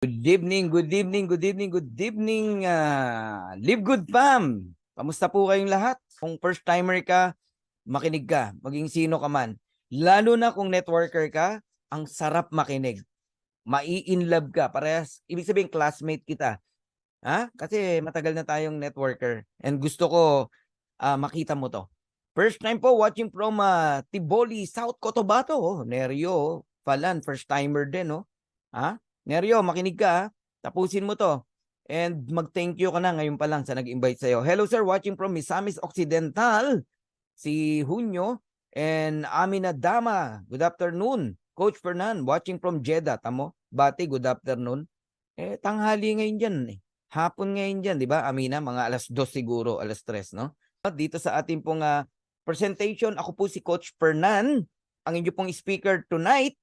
Good evening, good evening, good evening, good evening, Live Good Fam! Kamusta po kayong lahat? Kung first timer ka, makinig ka, maging sino ka man. Lalo na kung networker ka, ang sarap makinig. Mai-inlove ka, parehas, ibig sabihin classmate kita. Ha? Kasi matagal na tayong networker and gusto ko makita mo to. First time po watching from Tiboli, South Cotabato. Neryo, Falan, first timer din. Ha? Neryo, makinig ka. Tapusin mo to. And mag-thank you ka na ngayon pa lang sa nag-invite sa'yo. Hello sir, watching from Misamis Occidental. Si Hunyo and Amina Dama. Good afternoon. Coach Fernan, watching from Jeddah. Tamo? Bati, good afternoon. Tanghali ngayon dyan. Hapon ngayon dyan, di ba? Amina, mga alas 2 siguro, alas 3, no? Dito sa ating pong presentation, ako po si Coach Fernan, ang inyo pong speaker tonight.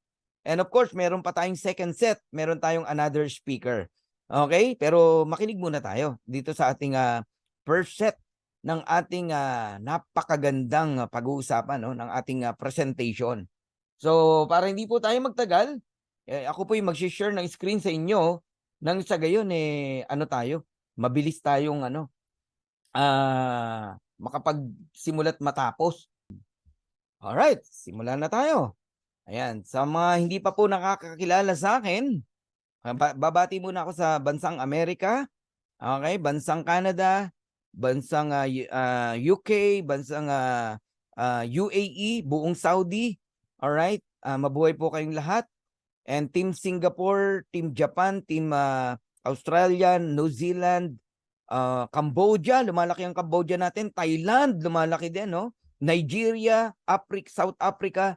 And of course, meron pa tayong second set. Meron tayong another speaker. Okay? Pero makinig muna tayo dito sa ating first set ng ating napakagandang pag-uusapan, no? Ng ating presentation. So, para hindi po tayo magtagal, ako po yung mag-share ng screen sa inyo nang sa gayon, ano tayo, mabilis tayong makapagsimula't matapos. Alright, simulan na tayo. Ayan, sa mga hindi pa po nakakakilala sa akin, babati muna ako sa bansang Amerika, okay, bansang Canada, bansang UK, bansang UAE, buong Saudi. Alright, mabuhay po kayong lahat. And Team Singapore, Team Japan, Team Australia, New Zealand, Cambodia, lumalaki ang Cambodia natin. Thailand, lumalaki din, no? Nigeria, South Africa,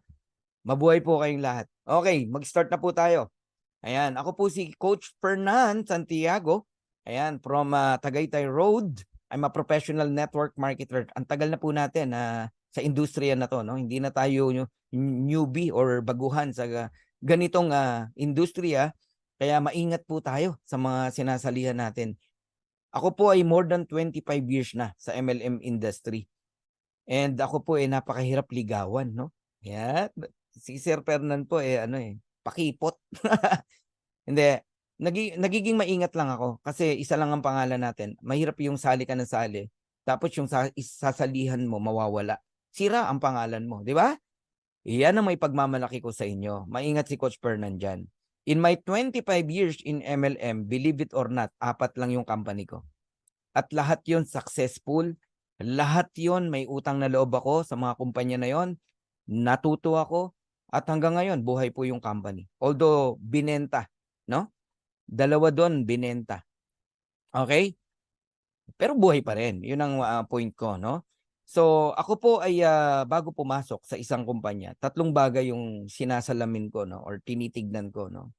mabuhay po kayong lahat. Okay, mag-start na po tayo. Ayan, ako po si Coach Fernan Santiago. Ayan, from Tagaytay Road. I'm a professional network marketer. Ang tagal na po natin sa industriya na to, no? Hindi na tayo newbie or baguhan sa ganitong industriya. Kaya maingat po tayo sa mga sinasalihan natin. Ako po ay more than 25 years na sa MLM industry. And ako po ay napakahirap ligawan, no? Yeah. Si Sir Fernan po pakipot. Hindi. Nagiging maingat lang ako kasi isa lang ang pangalan natin. Mahirap yung sali ka ng sali. Tapos yung sasalihan mo mawawala. Sira ang pangalan mo, di ba? Iyan ang may pagmamalaki ko sa inyo. Maingat si Coach Fernan dyan. In my 25 years in MLM, believe it or not, 4 lang yung company ko. At lahat yon successful. Lahat yon may utang na loob ako sa mga kumpanya na yon. Natuto ako. At hanggang ngayon, buhay po yung company. Although, binenta. No? 2 doon, binenta. Okay? Pero buhay pa rin. Yun ang point ko, no? So, ako po ay bago pumasok sa isang kumpanya, 3 bagay yung sinasalamin ko, no? Or tinitignan ko, no?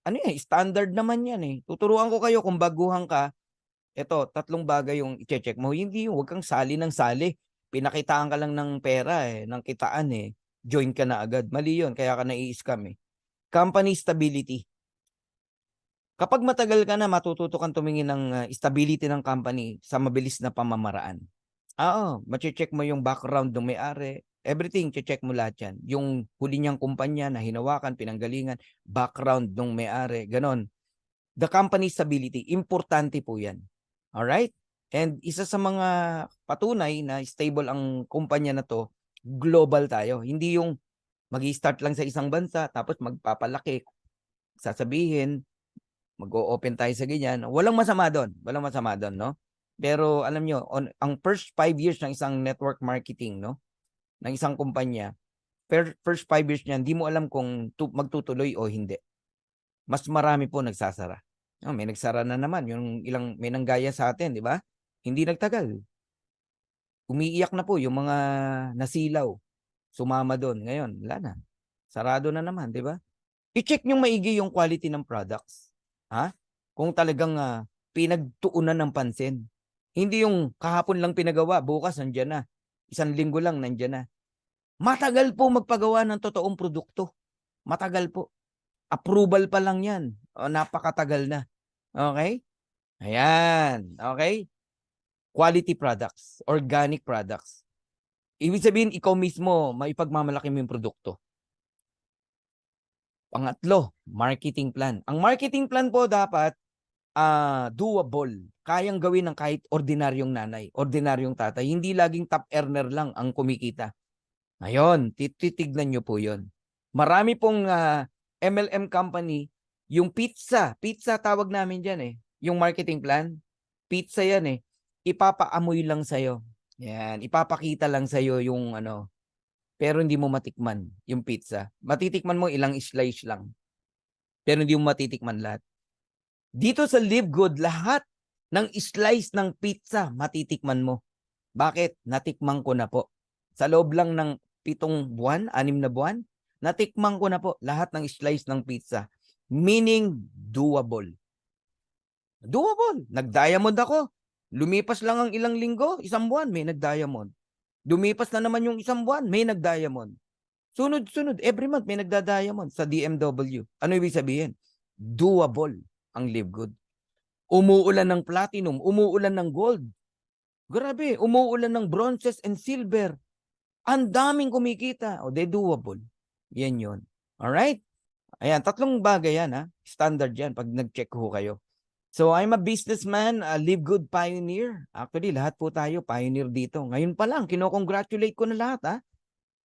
Ano yan? Standard naman yan eh. Tuturuan ko kayo kung baguhan ka. Ito, 3 bagay yung i-check mo. Hindi yung huwag kang sali ng sali. Pinakitaan ka lang ng pera ng kitaan eh. Join ka na agad. Mali yun, kaya ka nai-scam eh. Company stability. Kapag matagal ka na, matututo kang tumingin ng stability ng company sa mabilis na pamamaraan. Mache-check mo yung background ng may-ari. Everything, check mo lahat yan. Yung huli niyang kumpanya na hinawakan, pinanggalingan, background ng may-ari, ganon. The company stability, importante po yan. Alright? And isa sa mga patunay na stable ang kumpanya na to, global tayo. Hindi yung mag-i-start lang sa isang bansa, tapos magpapalaki, sasabihin, mag-o-open tayo sa ganyan. Walang masama doon. Walang masama doon, no? Pero alam nyo, ang first 5 years ng isang network marketing, no? Ng isang kumpanya, first 5 years niyan, hindi mo alam kung magtutuloy o hindi. Mas marami po nagsasara. May nagsara na naman. Yung may nanggaya sa atin, di ba? Hindi nagtagal. Umiiyak na po yung mga nasilaw. Sumama doon. Ngayon, wala na. Sarado na naman, di ba? I-check nyo maigi yung quality ng products. Ha? Kung talagang pinagtuunan ng pansin. Hindi yung kahapon lang pinagawa, bukas nandiyan na. 1 linggo lang nandiyan na. Matagal po magpagawa ng totoong produkto. Matagal po. Approval pa lang yan. Napakatagal na. Okay? Ayan. Okay? Quality products. Organic products. Ibig sabihin, ikaw mismo, maipagmamalaki mo yung produkto. Pangatlo, marketing plan. Ang marketing plan po dapat doable. Kayang gawin ng kahit ordinaryong nanay, ordinaryong tatay. Hindi laging top earner lang ang kumikita. Ngayon, titignan nyo po yun. Marami pong MLM company, yung pizza tawag namin dyan eh. Yung marketing plan, pizza yan eh. Ipapaamoy lang sa'yo. Yan, ipapakita lang sa'yo yung pero hindi mo matikman yung pizza. Matitikman mo ilang slice lang. Pero hindi mo matitikman lahat. Dito sa Live Good, lahat ng slice ng pizza matitikman mo. Bakit? Natikman ko na po. Sa loob lang ng 7 buwan, 6 na buwan, natikman ko na po lahat ng slice ng pizza. Meaning, doable. Doable. Nag-diamond ako. Lumipas lang ang ilang linggo, 1 buwan, may nag-diamond. Lumipas na naman yung 1 buwan, may nag-diamond. Sunod-sunod, every month may nagda-diamond sa DMW. Ano ibig sabihin? Doable ang Live Good. Umuulan ng platinum, umuulan ng gold. Grabe, umuulan ng bronzes and silver. Ang daming kumikita. O, they doable. Yan yun. Alright? Ayan, 3 bagay yan ha. Standard yan pag nag-check ho kayo. So, I'm a businessman, a Live Good pioneer. Actually, lahat po tayo pioneer dito. Ngayon pa lang, kinocongratulate ko na lahat ha.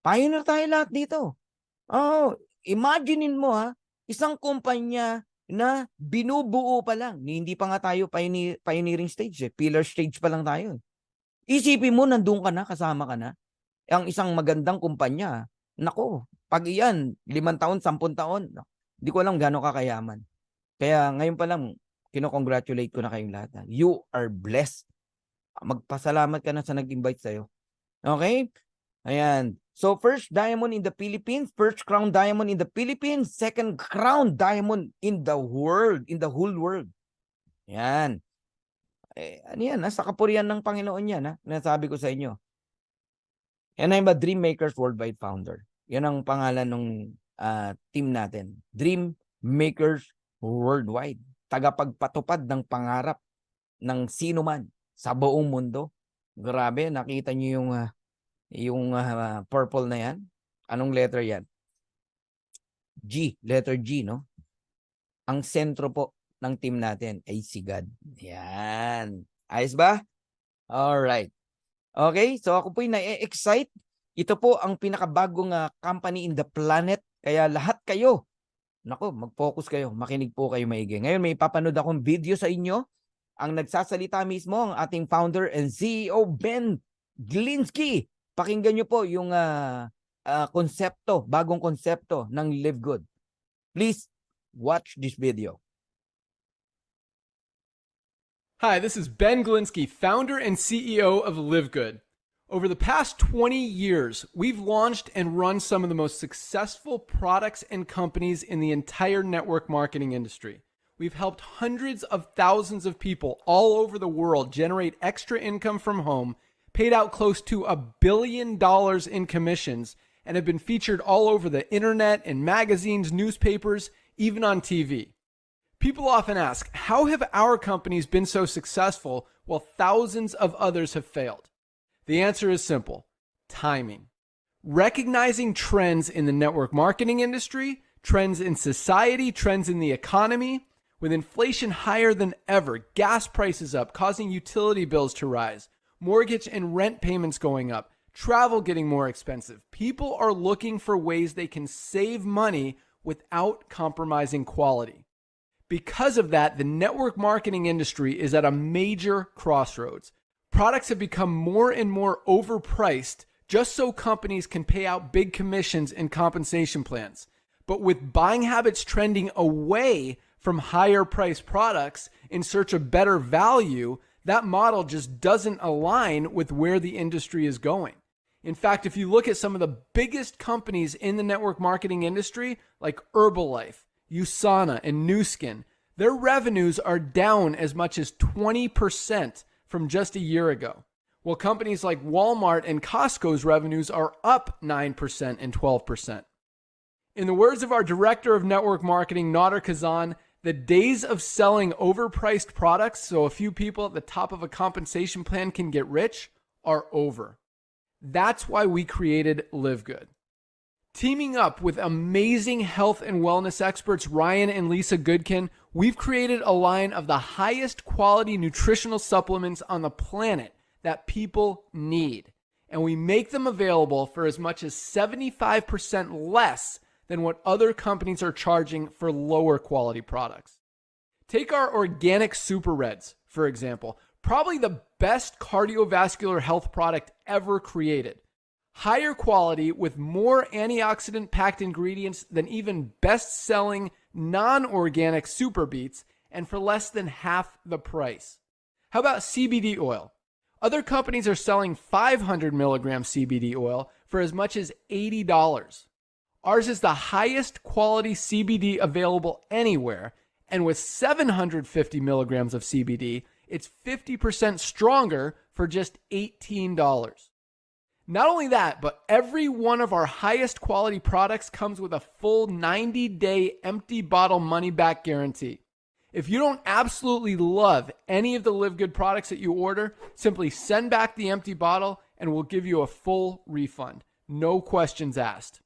Pioneer tayo lahat dito. Oh, imaginein mo ha, isang kumpanya na binubuo pa lang. Hindi pa nga tayo pioneering stage eh. Pillar stage pa lang tayo. Isipin mo, nandun ka na, kasama ka na. Ang isang magandang kumpanya. Nako, pag iyan, 5 taon, 10 taon, hindi ko alam gaano kakayaman. Kaya ngayon pa lang, kinocongratulate ko na kayong lahat. You are blessed. Magpasalamat ka na sa nag-invite sa'yo. Okay? Ayan. So, first diamond in the Philippines, first crown diamond in the Philippines, second crown diamond in the world, in the whole world. Ayan. Ano yan, sa kapurihan ng Panginoon yan, nasabi ko sa inyo. And I'm a Dream Makers Worldwide founder. Yan ang pangalan ng team natin. Dream Makers Worldwide. Tagapagpatupad ng pangarap ng sino man sa buong mundo. Grabe, nakita niyo yung purple na yan. Anong letter yan? G, letter G, no? Ang sentro po ng team natin ay si God. Yan. Ayos ba? Alright. Okay, so ako po'y na-excite. Ito po ang pinakabagong company in the planet. Kaya lahat kayo, nako, mag-focus kayo, makinig po kayo maigi. Ngayon may papanood akong video sa inyo. Ang nagsasalita mismo ang ating founder and CEO, Ben Glinsky. Pakinggan nyo po yung konsepto, bagong konsepto ng Live Good. Please watch this video. Hi, this is Ben Glinsky, founder and CEO of Live Good. Over the past 20 years, we've launched and run some of the most successful products and companies in the entire network marketing industry. We've helped hundreds of thousands of people all over the world generate extra income from home, paid out close to $1 billion in commissions, and have been featured all over the internet, in magazines, newspapers, even on TV. People often ask, how have our companies been so successful while thousands of others have failed? The answer is simple: timing. Recognizing trends in the network marketing industry, trends in society, trends in the economy. With inflation higher than ever, gas prices up, causing utility bills to rise, mortgage and rent payments going up, travel getting more expensive. People are looking for ways they can save money without compromising quality. Because of that, the network marketing industry is at a major crossroads. Products have become more and more overpriced just so companies can pay out big commissions and compensation plans. But with buying habits trending away from higher priced products in search of better value, that model just doesn't align with where the industry is going. In fact, if you look at some of the biggest companies in the network marketing industry, like Herbalife, USANA, and Nu Skin, their revenues are down as much as 20% from just a year ago, while companies like Walmart and Costco's revenues are up 9% and 12%. In the words of our director of network marketing, Nader Kazan, the days of selling overpriced products so a few people at the top of a compensation plan can get rich are over. That's why we created Live Good. Teaming up with amazing health and wellness experts Ryan and Lisa Goodkin, we've created a line of the highest quality nutritional supplements on the planet that people need. And we make them available for as much as 75% less than what other companies are charging for lower quality products. Take our organic Super Reds, for example, probably the best cardiovascular health product ever created. Higher quality with more antioxidant packed ingredients than even best-selling non-organic Super Beets, and for less than half the price. How about CBD oil? Other companies are selling 500 milligram CBD oil for as much as $80. Ours is the highest quality CBD available anywhere, and with 750 milligrams of CBD, it's 50% stronger for just $18. Not only that, but every one of our highest quality products comes with a full 90-day empty bottle money-back guarantee. If you don't absolutely love any of the Live Good products that you order, simply send back the empty bottle and we'll give you a full refund. No questions asked.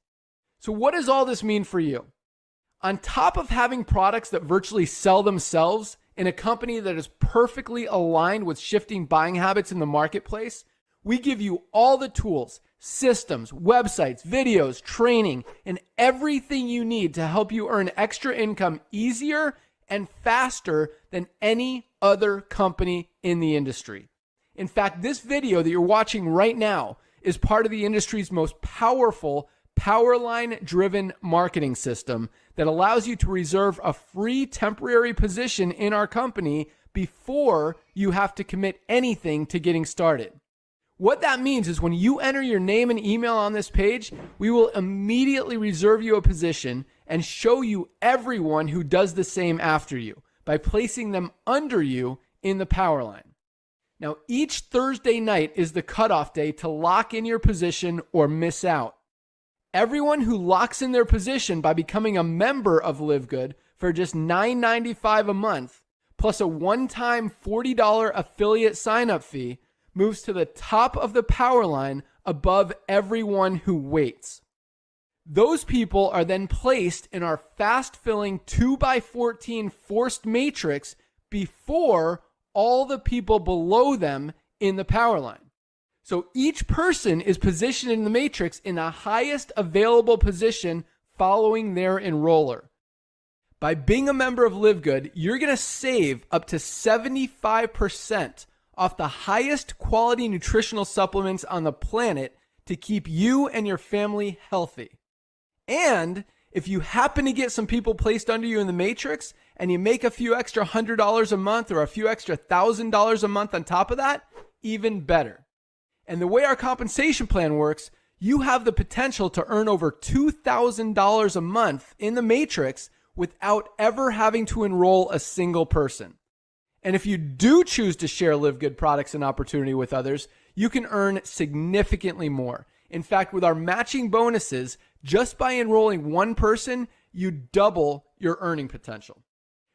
So what does all this mean for you? On top of having products that virtually sell themselves in a company that is perfectly aligned with shifting buying habits in the marketplace, we give you all the tools, systems, websites, videos, training, and everything you need to help you earn extra income easier and faster than any other company in the industry. In fact, this video that you're watching right now is part of the industry's most powerful Powerline-driven marketing system that allows you to reserve a free temporary position in our company before you have to commit anything to getting started. What that means is when you enter your name and email on this page, we will immediately reserve you a position and show you everyone who does the same after you by placing them under you in the power line. Now, each Thursday night is the cutoff day to lock in your position or miss out. Everyone who locks in their position by becoming a member of Live Good for just $9.95 a month, plus a one-time $40 affiliate sign-up fee, moves to the top of the power line above everyone who waits. Those people are then placed in our fast-filling 2x14 forced matrix before all the people below them in the power line. So each person is positioned in the matrix in the highest available position following their enroller. By being a member of Live Good, you're going to save up to 75% off the highest quality nutritional supplements on the planet to keep you and your family healthy. And if you happen to get some people placed under you in the matrix and you make a few extra $100 a month or a few extra $1,000 a month on top of that, even better. And the way our compensation plan works, you have the potential to earn over $2,000 a month in the matrix without ever having to enroll a single person. And if you do choose to share Live Good products and opportunity with others, you can earn significantly more. In fact, with our matching bonuses, just by enrolling one person, you double your earning potential.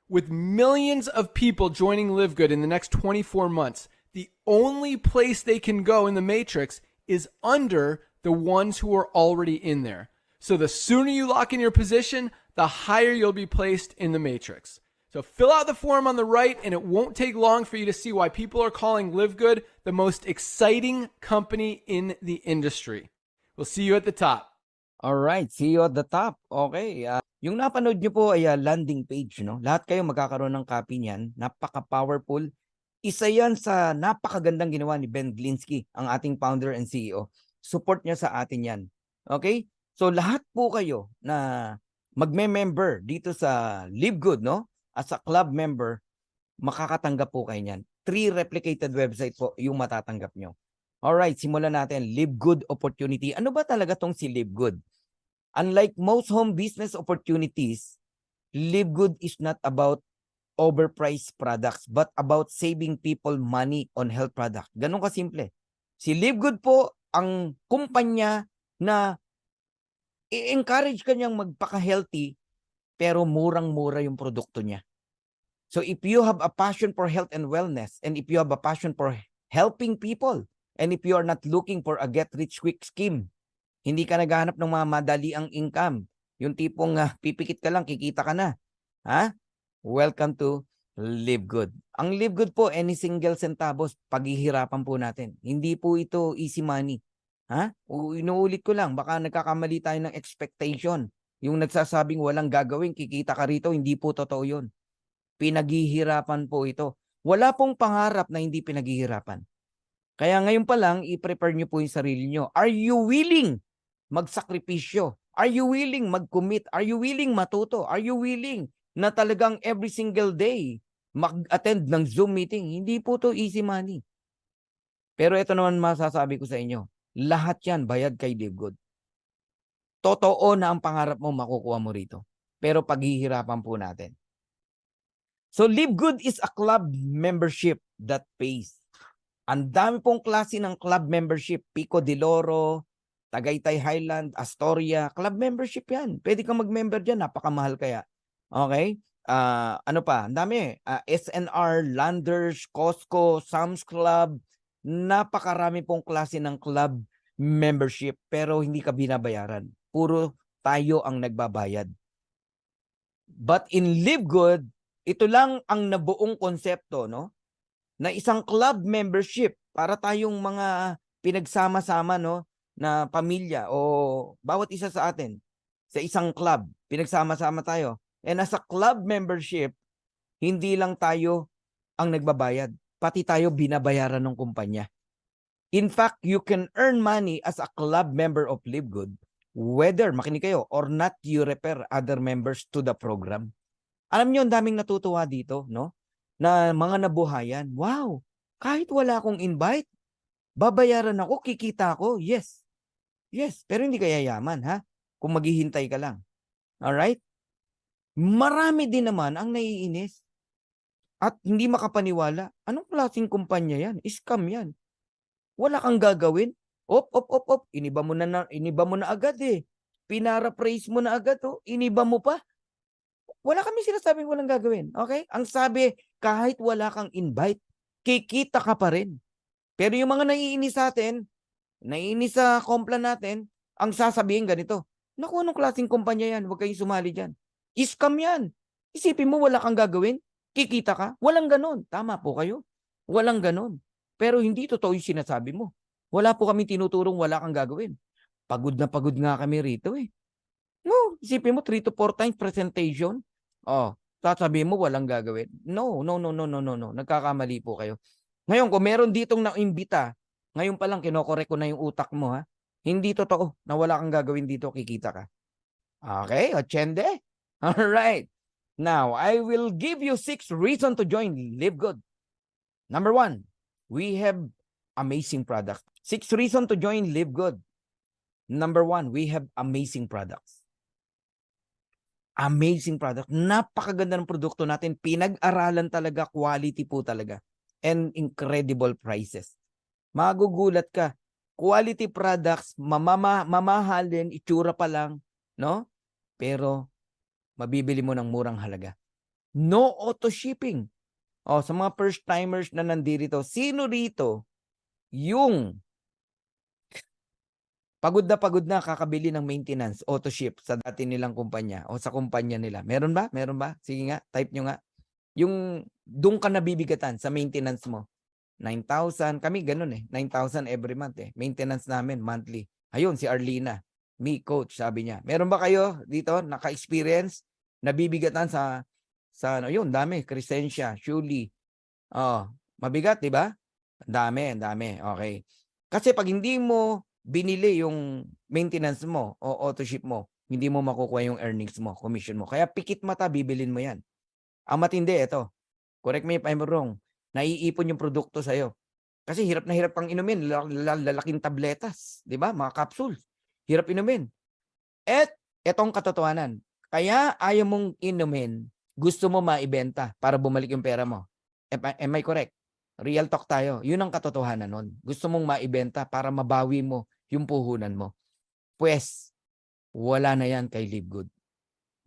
With millions of people joining Live Good in the next 24 months, the only place they can go in the matrix is under the ones who are already in there. So the sooner you lock in your position, the higher you'll be placed in the matrix. So fill out the form on the right, and it won't take long for you to see why people are calling Live Good the most exciting company in the industry. We'll see you at the top. Alright, see you at the top. Okay. Yung napanood nyo po ay landing page, no? Lahat kayo magkakaroon ng copy niyan. Napaka-powerful. Isa yan sa napakagandang ginawa ni Ben Glinsky, ang ating founder and CEO. Support niya sa atin yan. Okay? So lahat po kayo na magme-member dito sa Live Good, no? As a club member, makakatanggap po kayo niyan. 3 replicated website po yung matatanggap nyo. Alright, simulan natin. Live Good opportunity. Ano ba talaga tong si Live Good? Unlike most home business opportunities, Live Good is not about overpriced products but about saving people money on health product. Ganun kasimple. Si Live Good po ang kumpanya na i-encourage kanyang magpaka-healthy pero murang-mura yung produkto niya. So if you have a passion for health and wellness, and if you have a passion for helping people, and if you are not looking for a get-rich-quick scheme, Hindi ka naghahanap ng mga madaliang income. Yung tipong pipikit ka lang, kikita ka na. Ha? Welcome to Live Good. Ang Live Good po, any single centavos, paghihirapan po natin. Hindi po ito easy money. Ha? Inuulit ko lang, baka nagkakamali tayo ng expectation. Yung nagsasabing walang gagawin, kikita ka rito, hindi po totoo yun. Pinaghihirapan po ito. Wala pong pangarap na hindi pinaghihirapan. Kaya ngayon pa lang, i-prepare nyo po yung sarili nyo. Are you willing magsakripisyo? Are you willing mag-commit? Are you willing matuto? Are you willing na talagang every single day mag-attend ng Zoom meeting? Hindi po to easy money. Pero ito naman masasabi ko sa inyo, lahat yan bayad kay Live Good. Totoo na ang pangarap mo makukuha mo rito. Pero paghihirapan po natin. So Live Good is a club membership that pays. Ang dami pong klase ng club membership. Pico de Loro, Tagaytay Highland, Astoria. Club membership yan. Pwede kang mag-member dyan. Napakamahal kaya. Okay? Ano pa? Ang dami. SNR, Landers, Costco, Sam's Club. Napakarami pong klase ng club membership. Pero hindi ka binabayaran. Puro tayo ang nagbabayad. But in Live Good, ito lang ang nabuong konsepto, no? Na isang club membership para tayong mga pinagsama-sama, no, na pamilya o bawat isa sa atin sa isang club, pinagsama-sama tayo. And as a club membership, hindi lang tayo ang nagbabayad, pati tayo binabayaran ng kumpanya. In fact, you can earn money as a club member of Live Good, whether, makinig kayo, or not you refer other members to the program. Alam niyo, ang daming natutuwa dito, no? Na mga nabuhayan. Wow, kahit wala akong invite, babayaran ako, kikita ako. Yes. Yes, pero hindi ka yayaman, ha? Kung maghihintay ka lang. Alright? Marami din naman ang naiinis at hindi makapaniwala. Anong klaseng kumpanya yan? Scam yan. Wala kang gagawin. Op. Iniba mo na agad eh. Pinara-praise mo na agad, oh. Iniba mo pa. Wala kami sinasabing walang gagawin. Okay? Ang sabi, kahit wala kang invite, kikita ka pa rin. Pero yung mga naiinis sa atin, naiinis sa kompla natin, ang sasabihin ganito, naku, anong klaseng kumpanya yan? Huwag kayong sumali dyan. Scam yan. Isipin mo, wala kang gagawin, kikita ka. Walang ganon. Tama po kayo. Walang ganon. Pero hindi totoo yung sinasabi mo. Wala po kami tinuturong wala kang gagawin. Pagod na pagod nga kami rito eh. No, isipin mo 3 to 4 times presentation. Oh, sasabihin mo walang gagawin. No. Nagkakamali po kayo. Ngayon, kung meron ditong naimbita, ngayon pa lang kinokorek ko na yung utak mo, ha. Hindi totoo na wala kang gagawin dito, kikita ka. Okay, Ochende? All right. Now, I will give you 6 reasons to join Live Good. Number 1, we have amazing products. 6 reasons to join Live Good. Number 1, we have amazing products. Amazing product. Napakaganda ng produkto natin. Pinag-aralan talaga, quality po talaga. And incredible prices. Magugulat ka. Quality products, mamahalin, itsura pa lang, no? Pero mabibili mo ng murang halaga. No auto shipping. Oh, sa mga first timers na nandito, sino rito yung pagod na kakabili ng maintenance, auto ship sa dati nilang kumpanya o sa kumpanya nila? Meron ba? Meron ba? Sige nga, type nyo nga. Yung doon ka nabibigatan sa maintenance mo. 9,000. Kami ganun eh. 9,000 every month eh. Maintenance namin monthly. Ayun, si Arlina. Me, coach, sabi niya. Meron ba kayo dito naka-experience? Nabibigatan sa ano, yun, dami. Crescencia, Shuli. Oh, mabigat, di ba? Ang dami. Okay. Kasi pag hindi mo binili yung maintenance mo o auto ship mo, hindi mo makukuha yung earnings mo, commission mo. Kaya pikit mata, bibilin mo yan. Ang matindi, ito. Correct me if I'm wrong. Naiipon yung produkto sa'yo. Kasi hirap na hirap kang inumin. Lalaking tabletas. Di ba? Mga capsules. Hirap inumin. At etong katotohanan. Kaya ayaw mong inumin, gusto mo maibenta para bumalik yung pera mo. Am I correct? Real talk tayo. Yun ang katotohanan nun. Gusto mong maibenta para mabawi mo yung puhunan mo. Pues, wala na yan kay Live Good.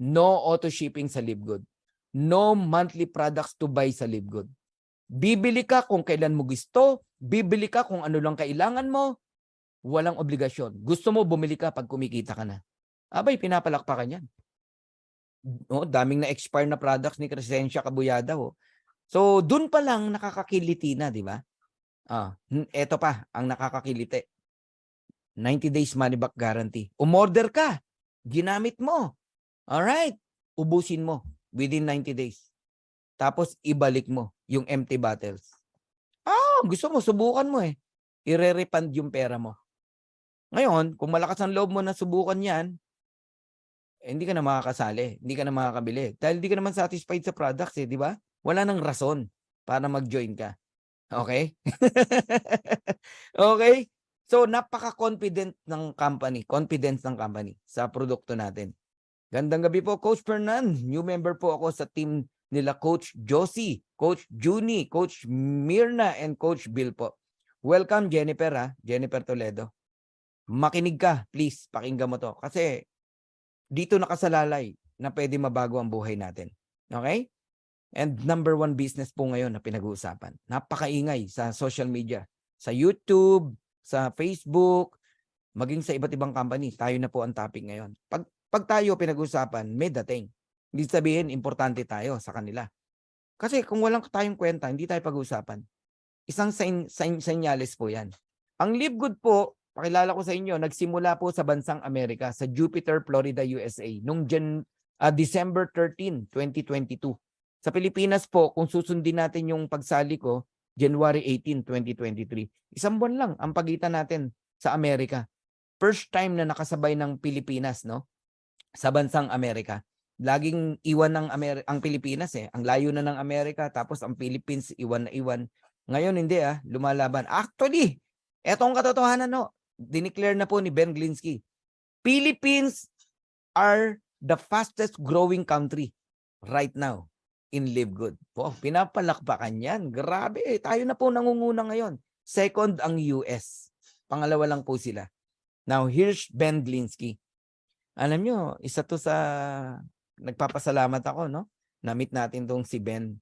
No auto shipping sa Live Good. No monthly products to buy sa Live Good. Bibili ka kung kailan mo gusto, bibili ka kung ano lang kailangan mo, Walang obligasyon. Gusto mo, bumili ka pag kumikita ka na. Abay, pinapalakpakan yan. Daming na-expire na products ni Crescencia Cabuyada. So, dun pa lang nakakakiliti na, di ba? Eto pa, ang nakakakiliti. 90 days money back guarantee. Umorder ka. Ginamit mo. Alright. Ubusin mo within 90 days. Tapos, ibalik mo yung empty bottles. Gusto mo, subukan mo eh. I-refund yung pera mo. Ngayon, kung malakas ang loob mo na subukan yan, hindi ka na makakasali, hindi ka na makakabili. Dahil hindi ka naman satisfied sa products eh, di ba? Wala nang rason para mag-join ka. Okay? Okay? So, napaka-confident ng company, confidence ng company sa produkto natin. Gandang gabi po, Coach Fernan. New member po ako sa team nila Coach Josie, Coach Juni, Coach Mirna, and Coach Bill po. Welcome, Jennifer, Jennifer Toledo. Makinig ka, please, pakinggan mo to. Kasi dito nakasalalay na pwede mabago ang buhay natin. Okay? And number one business po ngayon na pinag-uusapan. Napakaingay sa social media. Sa YouTube, sa Facebook, maging sa iba't ibang company. Tayo na po ang topic ngayon. Pag tayo pinag-uusapan, may dating. Hindi sabihin, importante tayo sa kanila. Kasi kung walang tayong kwenta, hindi tayo pag-uusapan. Isang senyales po yan. Ang Live Good po, pakilala ko sa inyo, nagsimula po sa bansang Amerika, sa Jupiter, Florida, USA, noong December 13, 2022. Sa Pilipinas po, kung susundin natin yung pagsali ko, January 18, 2023. Isang buwan lang ang pagitan natin sa Amerika. First time na nakasabay ng Pilipinas, no? Sa bansang Amerika. Laging iwan ng ang Pilipinas eh. Ang layo na ng Amerika, tapos ang Philippines iwan na iwan. Ngayon hindi lumalaban. Actually, etong katotohanan dineclare na po ni Ben Glinsky. Philippines are the fastest growing country right now in Live Good. Pinapalakpakan yan. Grabe, tayo na po nangunguna ngayon. Second ang US. Pangalawa lang po sila. Now, here's Ben Glinsky. Alam nyo, isa to sa nagpapasalamat ako, no? Na-meet natin tong si Ben.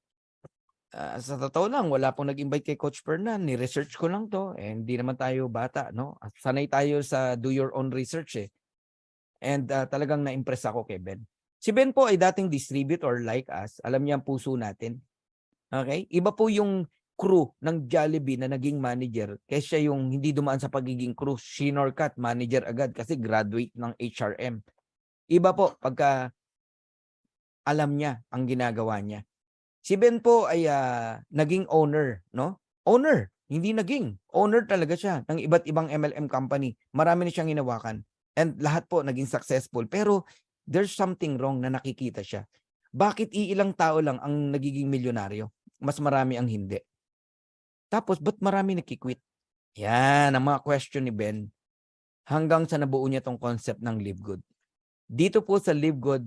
Sa totoo lang, wala pong nag-invite kay Coach Fernan. Ni-research ko lang to. Hindi naman tayo bata, no? Sanay tayo sa do your own research eh. And talagang na-impress ako kay Ben. Si Ben po ay dating distributor like us. Alam niya ang puso natin. Okay? Iba po yung crew ng Jollibee na naging manager kaysa yung hindi dumaan sa pagiging crew, shinorkat, manager agad kasi graduate ng HRM. Iba po pagka alam niya ang ginagawa niya. Si Ben po ay naging owner, no? Owner, hindi naging. Owner talaga siya ng iba't ibang MLM company. Marami na siyang hinawakan. And lahat po naging successful. Pero there's something wrong na nakikita siya. Bakit iilang tao lang ang nagiging milyonaryo? Mas marami ang hindi. Tapos, ba't marami nakikwit? Yan, ang mga question ni Ben. Hanggang sa nabuo niya tong concept ng Live Good. Dito po sa Live Good,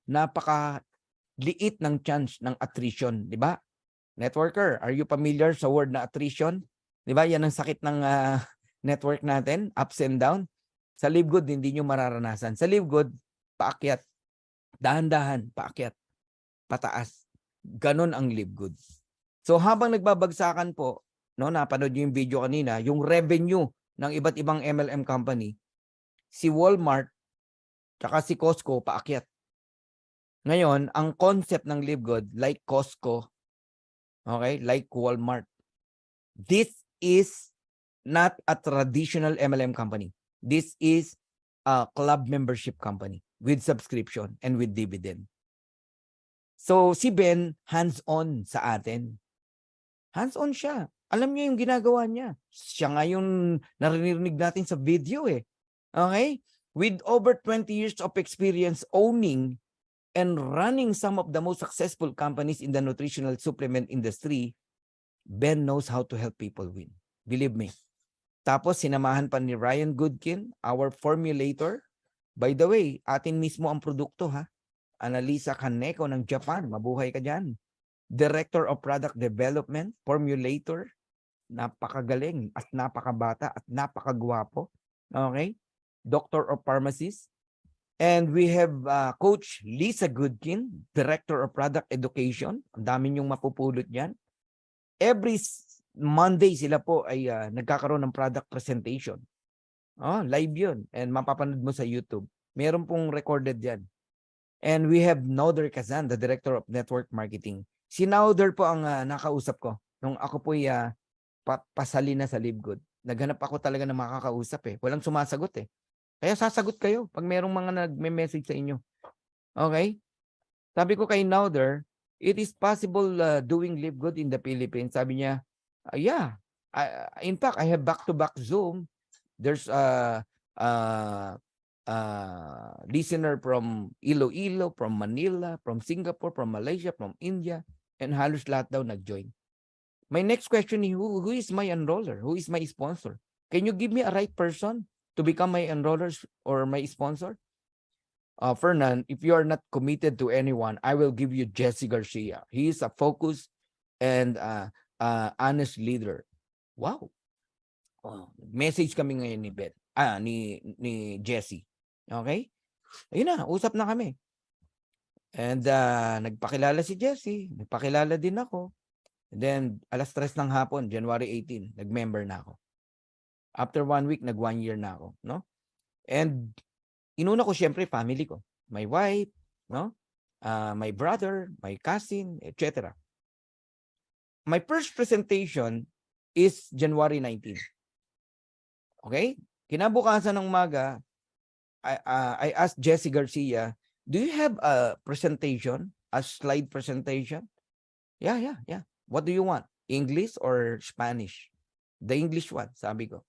napaka-liit ng chance ng attrition. Di ba? Networker, are you familiar sa word na attrition? Di ba? Yan ang sakit ng network natin, ups and down. Sa Live Good, hindi nyo mararanasan. Sa Live Good, paakyat. Dahan-dahan, paakyat. Pataas. Ganon ang Live Good. So habang nagbabagsakan po, no, napanood nyo yung video kanina, yung revenue ng iba't ibang MLM company, si Walmart, tsaka si Costco, paakyat. Ngayon, ang concept ng Live Good, like Costco, okay, like Walmart, this is not a traditional MLM company. This is a club membership company with subscription and with dividend. So, si Ben, hands-on sa atin. Hands-on siya. Alam niya yung ginagawa niya. Siya nga yung narinig natin sa video eh. Okay? With over 20 years of experience owning and running some of the most successful companies in the nutritional supplement industry, Ben knows how to help people win. Believe me. Tapos, sinamahan pa ni Ryan Goodkin, our formulator. By the way, atin mismo ang produkto ha. Analisa Kaneko ng Japan. Mabuhay ka dyan. Director of Product Development, formulator. Napakagaling at napakabata at napakagwapo. Okay? Doctor of Pharmacist. And we have Coach Lisa Goodkin, Director of Product Education. Ang dami niyong mapupulot dyan. Every Monday sila po ay nagkakaroon ng product presentation. Oh, live yun. And mapapanood mo sa YouTube. Meron pong recorded yan. And we have Nauder Kazan, the Director of Network Marketing. Si Nauder po ang nakausap ko nung ako po pasali na sa LiveGood. Naghanap ako talaga ng makakausap eh. Walang sumasagot eh. Kaya sasagot kayo pag merong mga nagme-message sa inyo. Okay? Sabi ko kay Nauder, it is possible doing LiveGood in the Philippines. Sabi niya, yeah. In fact, I have back-to-back Zoom. There's listener from Iloilo, from Manila, from Singapore, from Malaysia, from India, and halos lahat daw nag-join. My next question is, who is my enroller? Who is my sponsor? Can you give me a right person to become my enroller or my sponsor? Fernan, if you are not committed to anyone, I will give you Jesse Garcia. He is a focused and honest leader. Wow. Oh, message kami ngayon ni Beth. Ni Jesse. Okay? Ayun na, usap na kami. And nagpakilala si Jesse, nagpakilala din ako. And then, 3:00 ng hapon, January 18, nag-member na ako. After 1 week, nag 1 year na ako, no? And inuna ko syempre family ko. My wife, no? My brother, my cousin, etc. My first presentation is January 19. Okay? Kinabukasan ng umaga, I asked Jesse Garcia, do you have a presentation, a slide presentation? Yeah. What do you want? English or Spanish? The English one, sabi ko.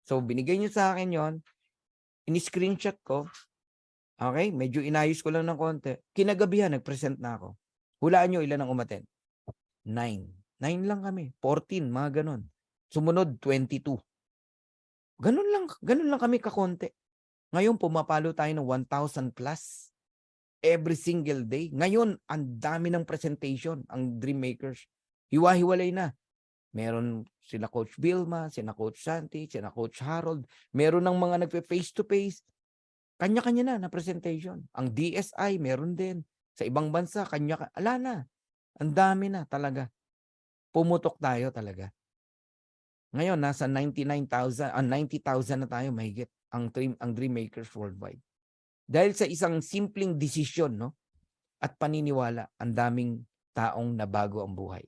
So, binigay niyo sa akin yon, in-screenshot ko. Okay? Medyo inayos ko lang ng konti. Kinagabihan, nag-present na ako. Hulaan nyo ilan ang umaten? 9. 9 lang kami. 14, mga ganon. Sumunod, 22. Ganun lang kami kakonti. Ngayon, pumapalo tayo ng 1,000 plus every single day. Ngayon, ang dami ng presentation, ang Dreammakers. Hiwa-hiwalay na. Meron sila Coach Vilma, sina Coach Santi, sina Coach Harold. Meron ng mga nagpe-face-to-face. Kanya-kanya na presentation. Ang DSI, meron din. Sa ibang bansa, ala na. Ang dami na talaga. Pumutok tayo talaga. Ngayon, nasa 90,000 na tayo mahigit ang Dreammakers worldwide. Dahil sa isang simpleng desisyon, no? At paniniwala, ang daming taong nabago ang buhay.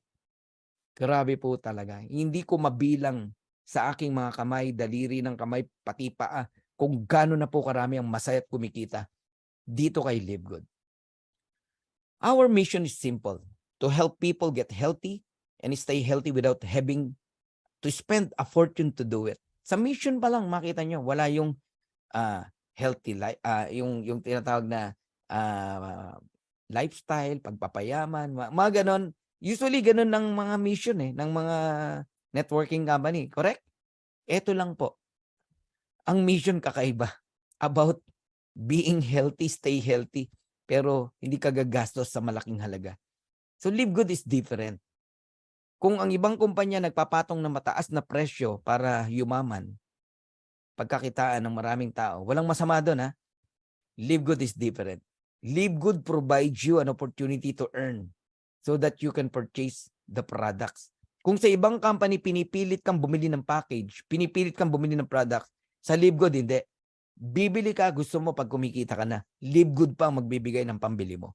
Grabe po talaga. Hindi ko mabilang sa aking mga kamay, daliri ng kamay, pati paa, kung gaano na po karami ang masaya at kumikita dito kay Live Good. Our mission is simple, to help people get healthy and stay healthy without having to spend a fortune to do it. Sa mission pa lang, makita nyo, wala yung healthy life, yung tinatawag na lifestyle, pagpapayaman, mga ganon. Usually ganon ng mga mission ng mga networking company, correct? Ito lang po. Ang mission kakaiba, about being healthy, stay healthy, pero hindi ka gagastos sa malaking halaga. So Live Good is different. Kung ang ibang kumpanya nagpapatong ng mataas na presyo para yumaman, pagkakitaan ng maraming tao, walang masama doon, ha? Live Good is different. Live Good provides you an opportunity to earn so that you can purchase the products. Kung sa ibang company, pinipilit kang bumili ng package, pinipilit kang bumili ng products, sa Live Good, hindi. Bibili ka, gusto mo pag kumikita ka na. Live Good pa ang magbibigay ng pambili mo.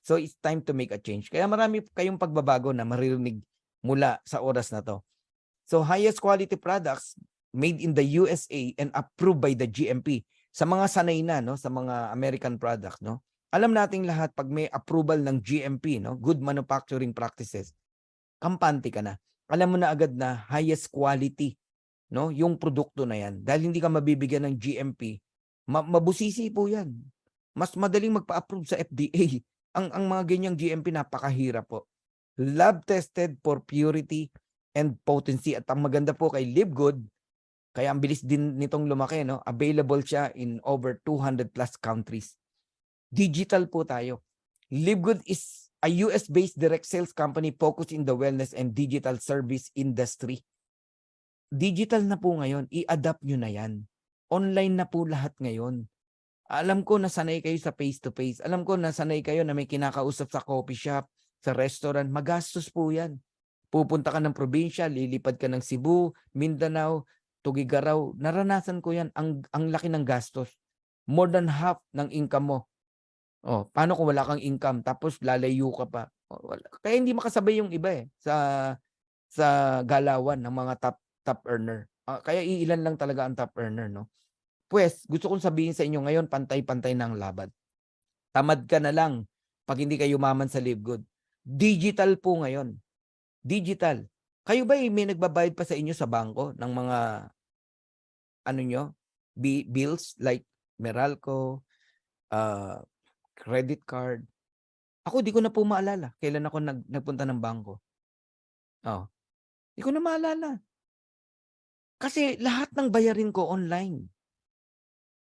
So, it's time to make a change. Kaya marami kayong pagbabago na maririnig mula sa oras na to. So, highest quality products made in the USA and approved by the GMP. Sa mga sanay na, no, sa mga American product, no, alam nating lahat pag may approval ng GMP, no, Good Manufacturing Practices, kampante ka na. Alam mo na agad na highest quality, no, yung produkto na yan. Dahil hindi ka mabibigyan ng GMP, mabusisi po yan. Mas madaling magpa-approve sa FDA. Ang mga ganyang GMP napakahirap po. Lab tested for purity and potency. At ang maganda po kay Live Good, kaya ang bilis din nitong lumaki, no? Available siya in over 200 plus countries. Digital po tayo. Live Good is a US-based direct sales company focused in the wellness and digital service industry. Digital na po ngayon. I-adapt nyo na yan. Online na po lahat ngayon. Alam ko na sanay kayo sa face-to-face. Alam ko na sanay kayo na may kinakausap sa coffee shop, sa restaurant. Magastos po yan. Pupunta ka ng probinsya, lilipad ka ng Cebu, Mindanao, Tugigaraw, naranasan ko yan. Ang laki ng gastos. More than half ng income mo. Oh, paano kung wala kang income tapos lalayo ka pa? Oh, wala. Kaya hindi makasabay yung iba sa galawan ng mga top earner. Kaya iilan lang talaga ang top earner, no? Pues, gusto kong sabihin sa inyo ngayon, pantay-pantay na ang laban. Tamad ka na lang pag hindi ka yumaman sa Live Good. Digital po ngayon. Digital. Kayo ba may nagbabayad pa sa inyo sa bangko ng mga ano nyo, bills like Meralco, credit card? Ako di ko na po maalala kailan ako nagpunta ng bangko. Oh, di ko na maalala. Kasi lahat ng bayarin ko online.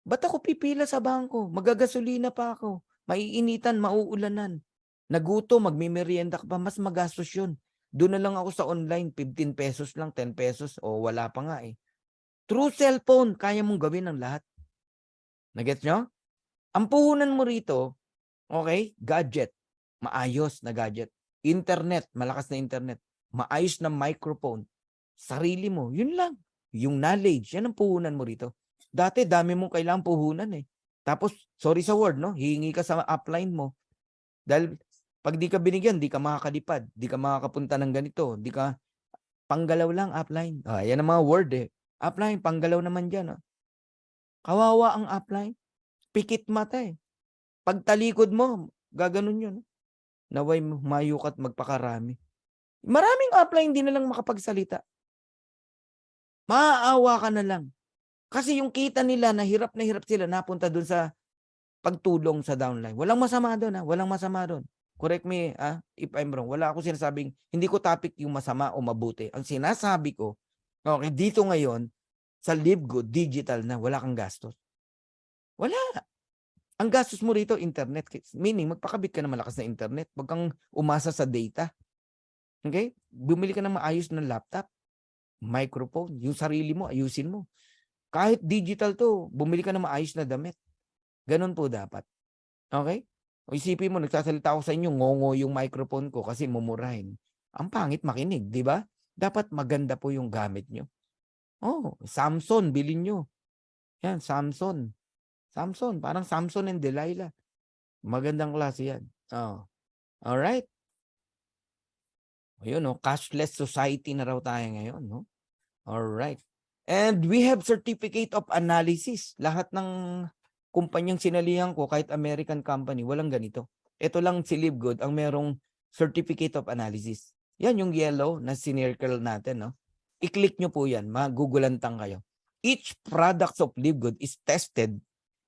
Ba't ako pipila sa bangko? Magagasolina pa ako. Maiinitan, mauulanan. Nagutom, magmimerienda ka pa, mas magastos yun. Doon na lang ako sa online, 15 pesos lang, 10 pesos, o wala pa nga eh. Through cellphone, kaya mong gawin ang lahat. Nagets nyo? Ang puhunan mo rito, okay, gadget, maayos na gadget. Internet, malakas na internet. Maayos na microphone. Sarili mo, yun lang. Yung knowledge, yan ang puhunan mo rito. Dati, dami mong kailangang puhunan eh. Tapos, sorry sa word, no? Hihingi ka sa upline mo. Dahil, pag di ka binigyan, di ka makakalipad. Di ka makakapunta ng ganito. Di ka, panggalaw lang, upline. Yan ang mga word eh. Upline, panggalaw naman dyan. Kawawa ang upline. Pikit mata eh. Pag talikod mo, gaganon yun. Naway mayukat magpakarami. Maraming upline hindi na lang makapagsalita. Maaawa ka na lang. Kasi yung kita nila na hirap sila napunta dun sa pagtulong sa downline. Walang masama doon Walang masama doon. Correct me if I'm wrong. Wala ako sinasabing, hindi ko topic yung masama o mabuti. Ang sinasabi ko, okay, dito ngayon, sa Live Good, digital na, wala kang gastos. Wala. Ang gastos mo rito, internet. Meaning, magpakabit ka na malakas na internet. Huwag kang umasa sa data. Okay? Bumili ka ng maayos na laptop, microphone, yung sarili mo, ayusin mo. Kahit digital to, bumili ka ng maayos na damit. Ganun po dapat. Okay? O isipin mo, nagsasalita ako sa inyo, ngongo yung microphone ko kasi mumurahin. Ang pangit makinig, di ba? Dapat maganda po yung gamit nyo. Oh, Samsung, bilhin nyo. Yan, Samsung. Samsung, parang Samson and Delilah. Magandang klase yan. Oh. Alright. Ayun, no? Cashless society na raw tayo ngayon, no? Alright. And we have certificate of analysis. Lahat ng kumpanyang sinalihan ko, kahit American company, walang ganito. Ito lang si Live Good ang merong certificate of analysis. Yan yung yellow na sinircle natin, no? I-click nyo po yan. Magugulantang kayo. Each product of Live Good is tested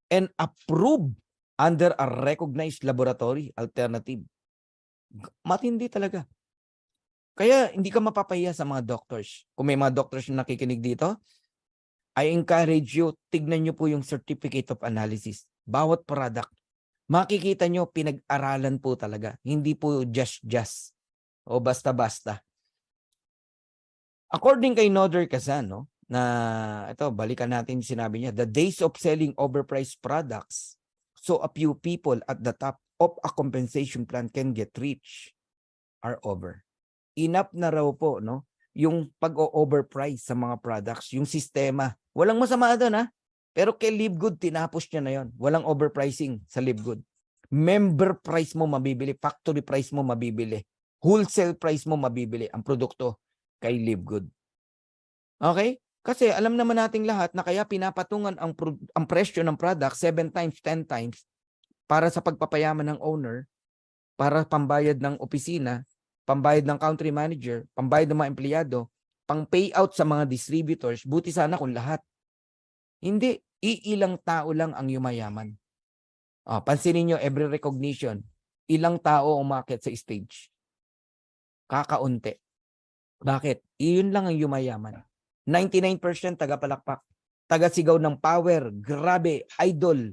and approved under a recognized laboratory alternative. Matindi talaga. Kaya hindi ka mapapahiya sa mga doctors. Kung may mga doctors na nakikinig dito, I encourage you, tignan nyo po yung certificate of analysis. Bawat product, makikita nyo, pinag-aralan po talaga. Hindi po just o basta-basta. According kay Noder Kazan, no, na ito, balikan natin yung sinabi niya, the days of selling overpriced products so a few people at the top of a compensation plan can get rich are over. Enough na raw po, no? Yung pag-overprice sa mga products, yung sistema. Walang masama doon, Pero kay Live Good, tinapos niya na yon. Walang overpricing sa Live Good. Member price mo mabibili, factory price mo mabibili, wholesale price mo mabibili ang produkto kay Live Good. Okay? Kasi alam naman nating lahat na kaya pinapatungan ang presyo ng product 7 times, 10 times para sa pagpapayaman ng owner, para pambayad ng opisina, pambayad ng country manager, pambayad ng mga empleyado, pang payout sa mga distributors. Buti sana kung lahat. Hindi, iilang tao lang ang yumayaman. Pansinin nyo, every recognition, ilang tao umakyat sa stage? Kakaunti. Bakit? Iyon lang ang yumayaman. 99% tagapalakpak. Tagasigaw ng power. Grabe. Idol.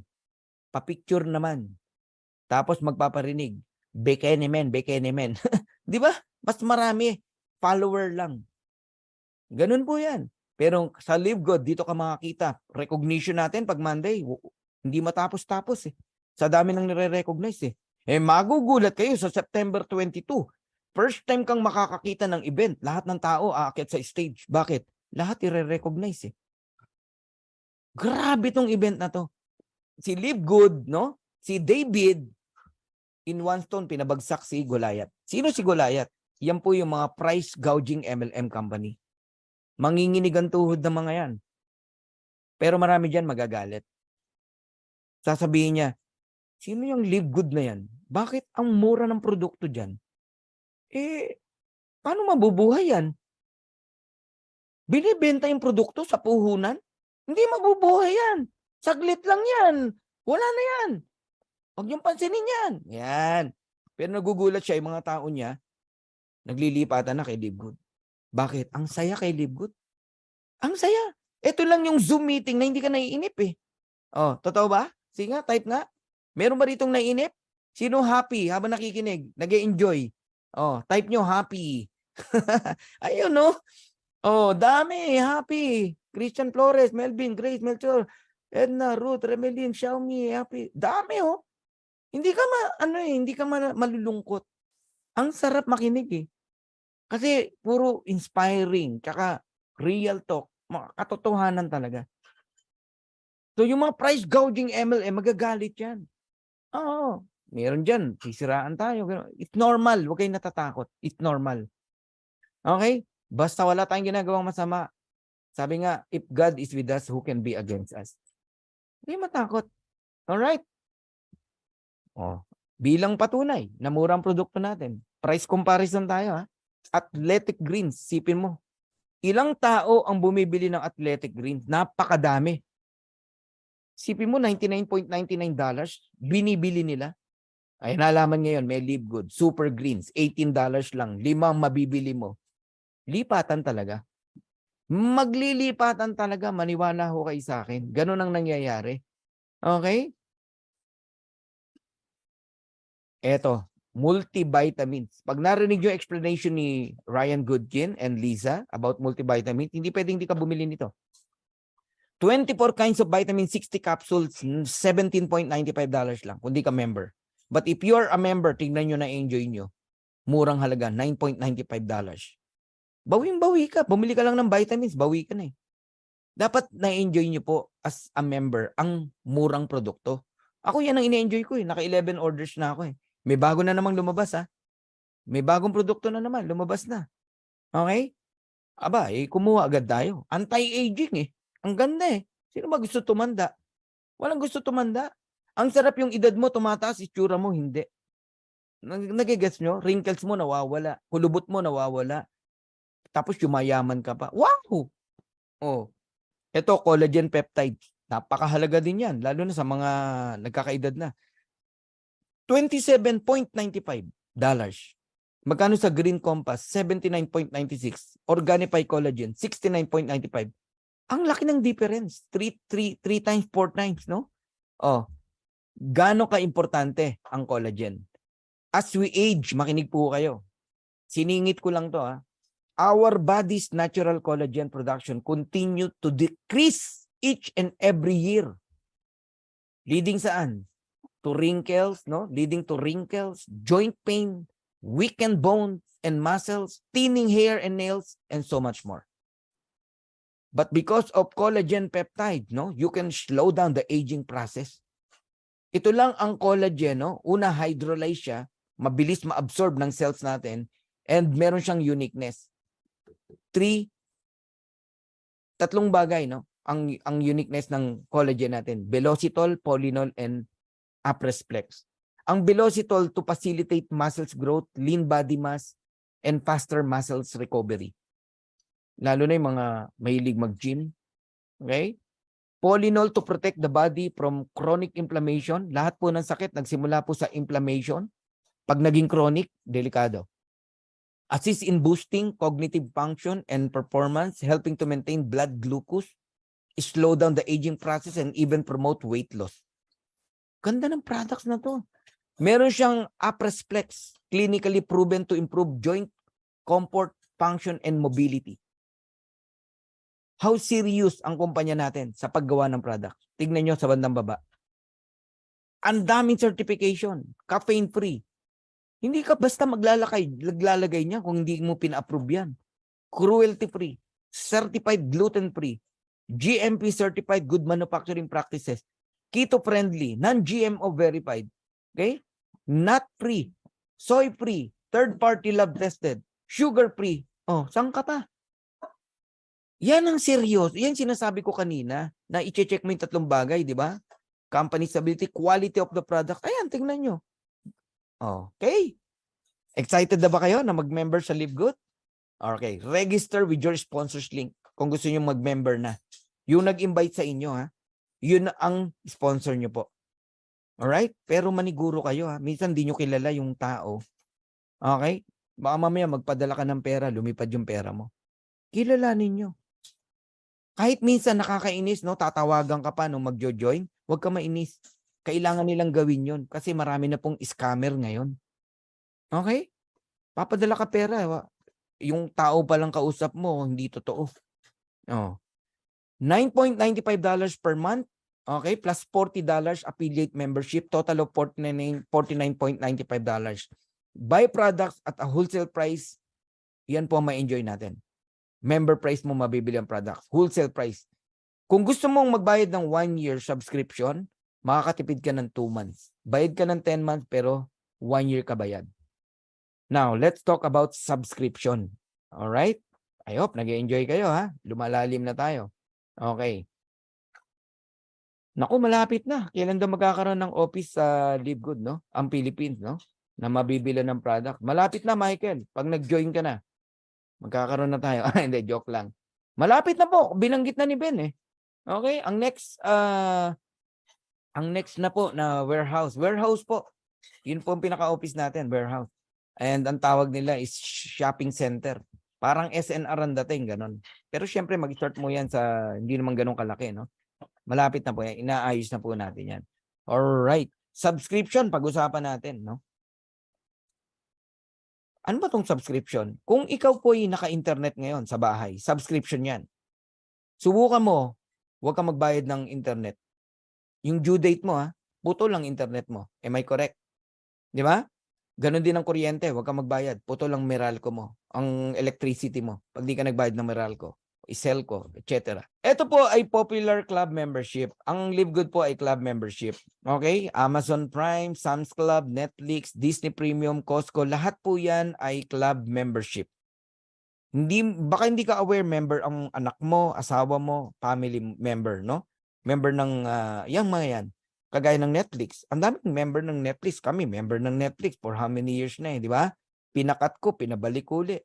Papicture naman. Tapos magpaparinig. Bekenemen, bekenemen. Di ba? Mas marami. Follower lang. Ganun po yan. Pero sa Live Good, dito ka makakita. Recognition natin pag Monday, hindi matapos-tapos eh. Sa dami nang nire-recognize eh. Magugulat kayo sa September 22. First time kang makakakita ng event. Lahat ng tao aakyat sa stage. Bakit? Lahat i-recognize eh. Grabe tong event na to. Si Live Good, no? Si David, in one stone, pinabagsak si Goliath. Sino si Goliath? Yan po yung mga price gouging MLM company. Manginginig ang tuhod ng mga yan. Pero marami dyan magagalit. Sasabihin niya, sino yung Live Good na yan? Bakit ang mura ng produkto dyan? Paano mabubuhay yan? Binibenta yung produkto sa puhunan? Hindi mabubuhay yan. Saglit lang yan. Wala na yan. Huwag niyong pansinin yan. Yan. Pero nagugulat siya, yung mga tao niya, naglilipatan na kay Live Good. Bakit? Ang saya kay Live Good. Ang saya. Ito lang yung Zoom meeting na hindi ka naiinip eh. Oh, totoo ba? Sige nga, type nga. Meron ba ditong naiinip? Sino happy habang nakikinig? Nag-e-enjoy? Oh, type nyo happy. Ayun no? Oh, dami, happy. Christian Flores, Melvin, Grace, Melchor, Edna, Ruth, Remelin, Xiaomi, happy. Dami oh. Hindi ka malulungkot. Ang sarap makinig eh. Kasi puro inspiring, tsaka real talk, katotohanan talaga. So yung mga price gouging MLM, magagalit yan. Oo, meron dyan, sisiraan tayo. It's normal, huwag kayong natatakot. It's normal. Okay? Basta wala tayong ginagawang masama. Sabi nga, if God is with us, who can be against us? Hindi matakot. Alright? Oh, bilang patunay na murang produkto natin. Price comparison tayo ha. Athletic Greens, sipin mo. Ilang tao ang bumibili ng Athletic Greens? Napakadami. Sipin mo, $99.99 binibili nila. Ay, nalaman ngayon, may Live Good, Super Greens, $18 lang. 5 mabibili mo. Lipatan talaga. Maglilipatan talaga, maniwala ho kayo sa akin. Ganun ang nangyayari. Okay? Eto, multivitamins. Pag narinig yung explanation ni Ryan Goodkin and Lisa about multivitamins, hindi pwedeng hindi ka bumili nito. 24 kinds of vitamin, 60 capsules, $17.95 lang kung di ka member. But if you're a member, tingnan nyo na enjoy nyo. Murang halaga, $9.95. Bawing-bawi ka. Bumili ka lang ng vitamins, bawi ka na eh. Dapat na-enjoy nyo po as a member ang murang produkto. Ako yan ang ine-enjoy ko eh. Naka 11 orders na ako eh. May bago na namang lumabas ha. May bagong produkto na naman, lumabas na. Okay? Aba, kumuha agad tayo. Anti-aging eh. Ang ganda eh. Sino ba gusto tumanda? Walang gusto tumanda. Ang sarap yung edad mo, tumataas, itsura mo, hindi. Nagigets nyo? Wrinkles mo nawawala. Kulubot mo nawawala. Tapos yumayaman ka pa. Wow! Oh. Ito, collagen peptide. Napakahalaga din yan. Lalo na sa mga nagkakaedad na. $27.95. Magkano sa Green Compass? $79.96. Organifi Collagen, $69.95. Ang laki ng difference. 3 times, 4 times, no? Oh. Gaano ka-importante ang collagen? As we age, makinig po kayo. Siningit ko lang to ha. Our body's natural collagen production continue to decrease each and every year. Leading saan? To wrinkles, no? Leading to wrinkles, joint pain, weakened bones and muscles, thinning hair and nails, and so much more. But because of collagen peptide, no, you can slow down the aging process. Ito lang ang collagen, no? Una, hydrolyze siya, mabilis ma-absorb ng cells natin, and meron siyang uniqueness. 3, tatlong bagay, no? Ang uniqueness ng collagen natin. Velocitol, Polynol, and Apresflex. Ang Velocitol to facilitate muscles growth, lean body mass, and faster muscles recovery. Lalo na yung mga mahilig mag-gym. Okay? Polynol to protect the body from chronic inflammation. Lahat po ng sakit nagsimula po sa inflammation. Pag naging chronic, delikado. Assist in boosting cognitive function and performance, helping to maintain blood glucose, slow down the aging process, and even promote weight loss. Ganda ng products na to. Meron siyang Apresflex, clinically proven to improve joint comfort, function, and mobility. How serious ang kumpanya natin sa paggawa ng product? Tignan nyo sa bandang baba. Ang daming certification, caffeine-free. Hindi ka basta maglalagay niya kung hindi mo pina-approve yan. Cruelty-free, certified gluten-free, GMP certified good manufacturing practices, keto friendly, non-GMO verified, okay? Nut free, soy free, third party lab tested, sugar free. Oh, saan ka pa? Yan ang seryoso. Yan sinasabi ko kanina na i-check mo yung tatlong bagay, di ba? Company stability, quality of the product. Ayan, tingnan nyo. Okay. Excited na ba kayo na mag-member sa Live Good? Okay. Register with your sponsors link kung gusto nyo mag-member na. Yung nag-invite sa inyo, ha? Yun ang sponsor nyo po. Alright? Pero maniguro kayo, ha? Minsan di nyo kilala yung tao. Okay? Baka mamaya magpadala ka ng pera, lumipad yung pera mo. Kilalanin nyo. Kahit minsan nakakainis, no? Tatawagan ka pa nung magjo-join, huwag ka mainis. Kailangan nilang gawin yun kasi marami na pong scammer ngayon. Okay? Papadala ka pera. Yung tao palang kausap mo, hindi totoo. Oh. $9.95 per month. Okay? Plus $40 affiliate membership. Total of $49.95. Buy products at a wholesale price. Yan po ang ma-enjoy natin. Member price mo mabibili ang products. Wholesale price. Kung gusto mong magbayad ng 1-year subscription, makakatipid ka ng 2 months. Bayad ka ng 10 months pero 1 year ka bayad. Now, let's talk about subscription. Alright? I hope nag-enjoy kayo, ha? Lumalalim na tayo. Okay. Naku, malapit na. Kailan daw magkakaroon ng office sa Live Good, no? Ang Philippines, no? Na mabibili ng product. Malapit na, Michael. Pag nag-join ka na, magkakaroon na tayo. Hindi, joke lang. Malapit na po. Binanggit na ni Ben, eh. Okay? Ang next na po na warehouse. Warehouse po. Yun po ang pinaka-office natin, warehouse. And ang tawag nila is shopping center. Parang SNR ang dating, ganon. Pero syempre, mag-start mo yan sa hindi naman ganun kalaki, no? Malapit na po yan. Inaayos na po natin yan. Alright. Subscription, pag-usapan natin, no? Ano ba tong subscription? Kung ikaw po ay naka-internet ngayon sa bahay, subscription yan. Subukan mo, huwag kang magbayad ng internet. Yung due date mo, ha? Putol lang internet mo. Am I correct? Di ba? Ganon din ang kuryente, huwag kang magbayad. Putol lang Meralco mo. Ang electricity mo. Pag di ka nagbayad ng Meralco, Iselco, etc. Ito po ay popular club membership. Ang Live Good po ay club membership. Okay? Amazon Prime, Sam's Club, Netflix, Disney Premium, Costco, lahat po yan ay club membership. Baka hindi ka aware, member ang anak mo, asawa mo, family member, no? Member ng yung mga yan. Kagaya ng Netflix. Ang daming member ng Netflix. Kami, member ng Netflix for how many years na, di ba? Pinakat ko, pinabalik uli.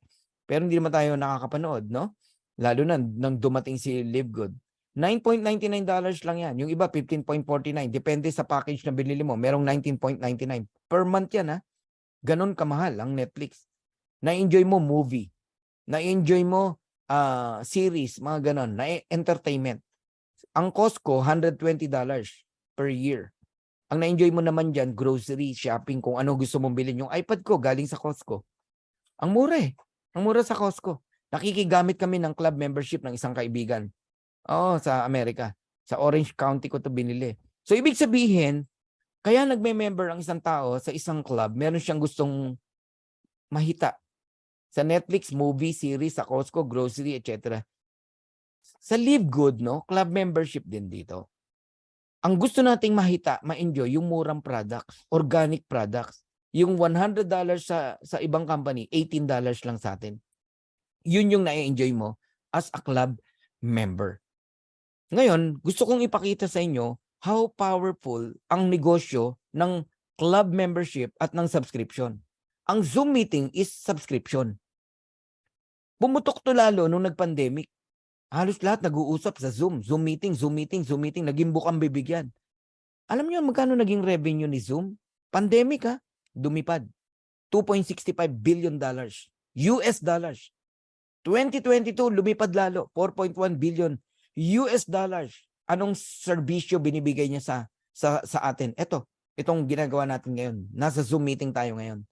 Pero hindi naman tayo nakakapanood, no? Lalo na nang dumating si Live Good. $9.99 lang yan. Yung iba, $15.49. Depende sa package na binili mo. Merong $19.99. Per month yan, ha? Ganon kamahal ang Netflix. Na-enjoy mo movie. Na-enjoy mo series, mga ganon. Na-entertainment. Ang Costco, $120 per year. Ang na-enjoy mo naman dyan, grocery, shopping, kung ano gusto mong bilhin. Yung iPad ko, galing sa Costco. Ang mura eh. Ang mura sa Costco. Nakikigamit kami ng club membership ng isang kaibigan. Oo, sa Amerika. Sa Orange County ko to binili. So, ibig sabihin, kaya nagme-member ang isang tao sa isang club, meron siyang gustong mahita. Sa Netflix, movie, series, sa Costco, grocery, etc. Sa Live Good, no? Club membership din dito. Ang gusto nating mahita, ma-enjoy, yung murang products, organic products. Yung $100 sa ibang company, $18 lang sa atin. Yun yung na-enjoy mo as a club member. Ngayon, gusto kong ipakita sa inyo how powerful ang negosyo ng club membership at ng subscription. Ang Zoom meeting is subscription. Pumutok to lalo nung nag-pandemic. Halos lahat nag-uusap sa Zoom. Zoom meeting, Zoom meeting, Zoom meeting. Naging bukang bibigyan. Alam niyo magkano naging revenue ni Zoom? Pandemic, ha? Dumipad. $2.65 billion. US dollars. 2022, lumipad lalo. 4.1 billion US dollars. Anong serbisyo binibigay niya sa atin? Itong ginagawa natin ngayon. Nasa Zoom meeting tayo ngayon.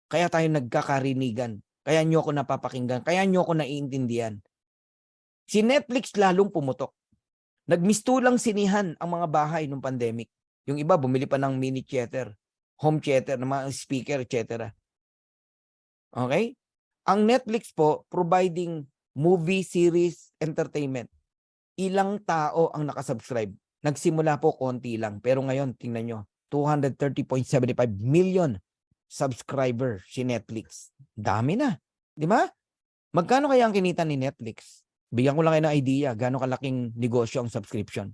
Kaya tayo nagkakarinigan. Kaya nyo ako napapakinggan. Kaya nyo ako naiintindihan. Si Netflix lalong pumutok. Nagmistulang sinihan ang mga bahay nung pandemic. Yung iba, bumili pa ng mini theater, home theater, ng mga speaker, etc. Okay? Ang Netflix po, providing movie, series, entertainment. Ilang tao ang nakasubscribe? Nagsimula po konti lang. Pero ngayon, tingnan nyo, 230.75 million subscriber si Netflix. Dami na. Di ba? Magkano kaya ang kinita ni Netflix? Bigyan ko lang kayo ng idea gaano kalaking negosyo ang subscription.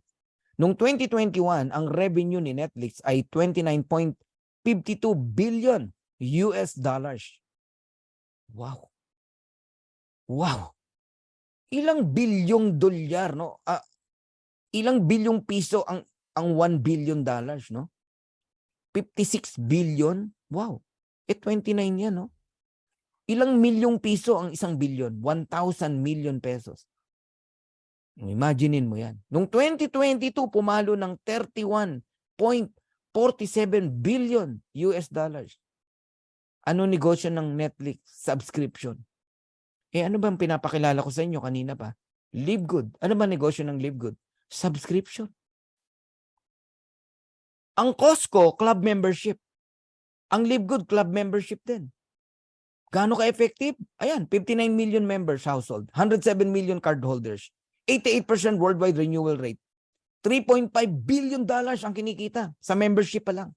Noong 2021, ang revenue ni Netflix ay 29.52 billion US dollars. Wow. Wow. Ilang bilyong dolyar, no? Ilang bilyong piso ang 1 billion dollars, no? 56 billion. Wow. 29 yan, no? Ilang milyong piso ang 1 billion? 1,000 million pesos. Imaginein mo yan. Noong 2022, pumalo ng 31.47 billion US dollars. Ano negosyo ng Netflix? Subscription. Ano ba ang pinapakilala ko sa inyo kanina pa? Live Good. Ano ba negosyo ng Live Good? Subscription. Ang Costco, club membership. Ang Live Good, club membership din. Gaano ka-effective? Ayan, 59 million members household, 107 million cardholders, 88% worldwide renewal rate, 3.5 billion dollars ang kinikita sa membership pa lang.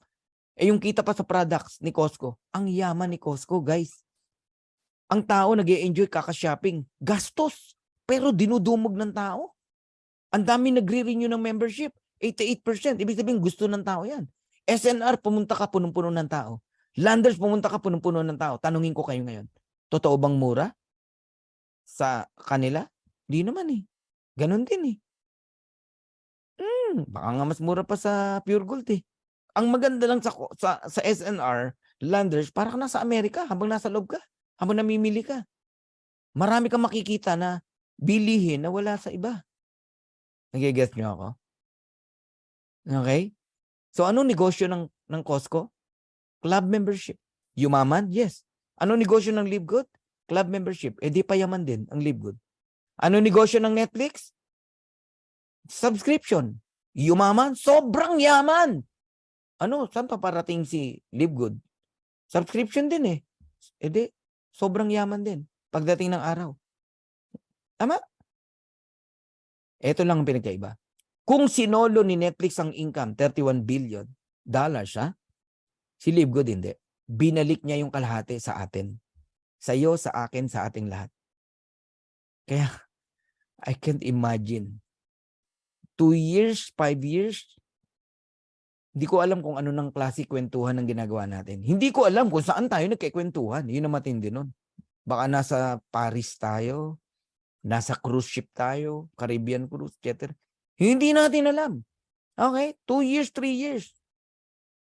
Yung kita pa sa products ni Costco. Ang yaman ni Costco, guys. Ang tao nag-e-enjoy kaka-shopping. Gastos. Pero dinudumog ng tao. Ang dami nagre-renew ng membership. 88%. Ibig sabihin, gusto ng tao yan. SNR, pumunta ka, punong-puno ng tao. Landers, pumunta ka, punong-puno ng tao. Tanungin ko kayo ngayon. Totoo bang mura sa kanila? Di naman eh. Ganon din eh. Baka nga mas mura pa sa Pure Gold eh. Ang maganda lang sa SNR, Landers, para ka nasa Amerika habang nasa loob ka. Habang namimili ka. Marami kang makikita na bilihin na wala sa iba. Nag-guess nyo ako? Okay? So, anong negosyo ng Costco? Club membership. Yumaman? Yes. Anong negosyo ng Live Good? Club membership. Di payaman din ang Live Good. Anong negosyo ng Netflix? Subscription. Yumaman? Sobrang yaman! Ano? Saan pa parating si Live Good? Subscription din eh. Di, sobrang yaman din pagdating ng araw. Tama? Ito lang ang pinagkaiba. Kung sinolo ni Netflix ang income, 31 billion dollars, ha? Si Live Good hindi. Binalik niya yung kalahati sa atin. Sa iyo, sa akin, sa ating lahat. Kaya, I can't imagine. 2 years, 5 years, hindi ko alam kung ano ng klase kwentuhan ang ginagawa natin. Hindi ko alam kung saan tayo nagkikwentuhan. Yun ang matindi nun. Baka nasa Paris tayo, nasa cruise ship tayo, Caribbean cruise, etc. Hindi natin alam. Okay? 2 years, 3 years.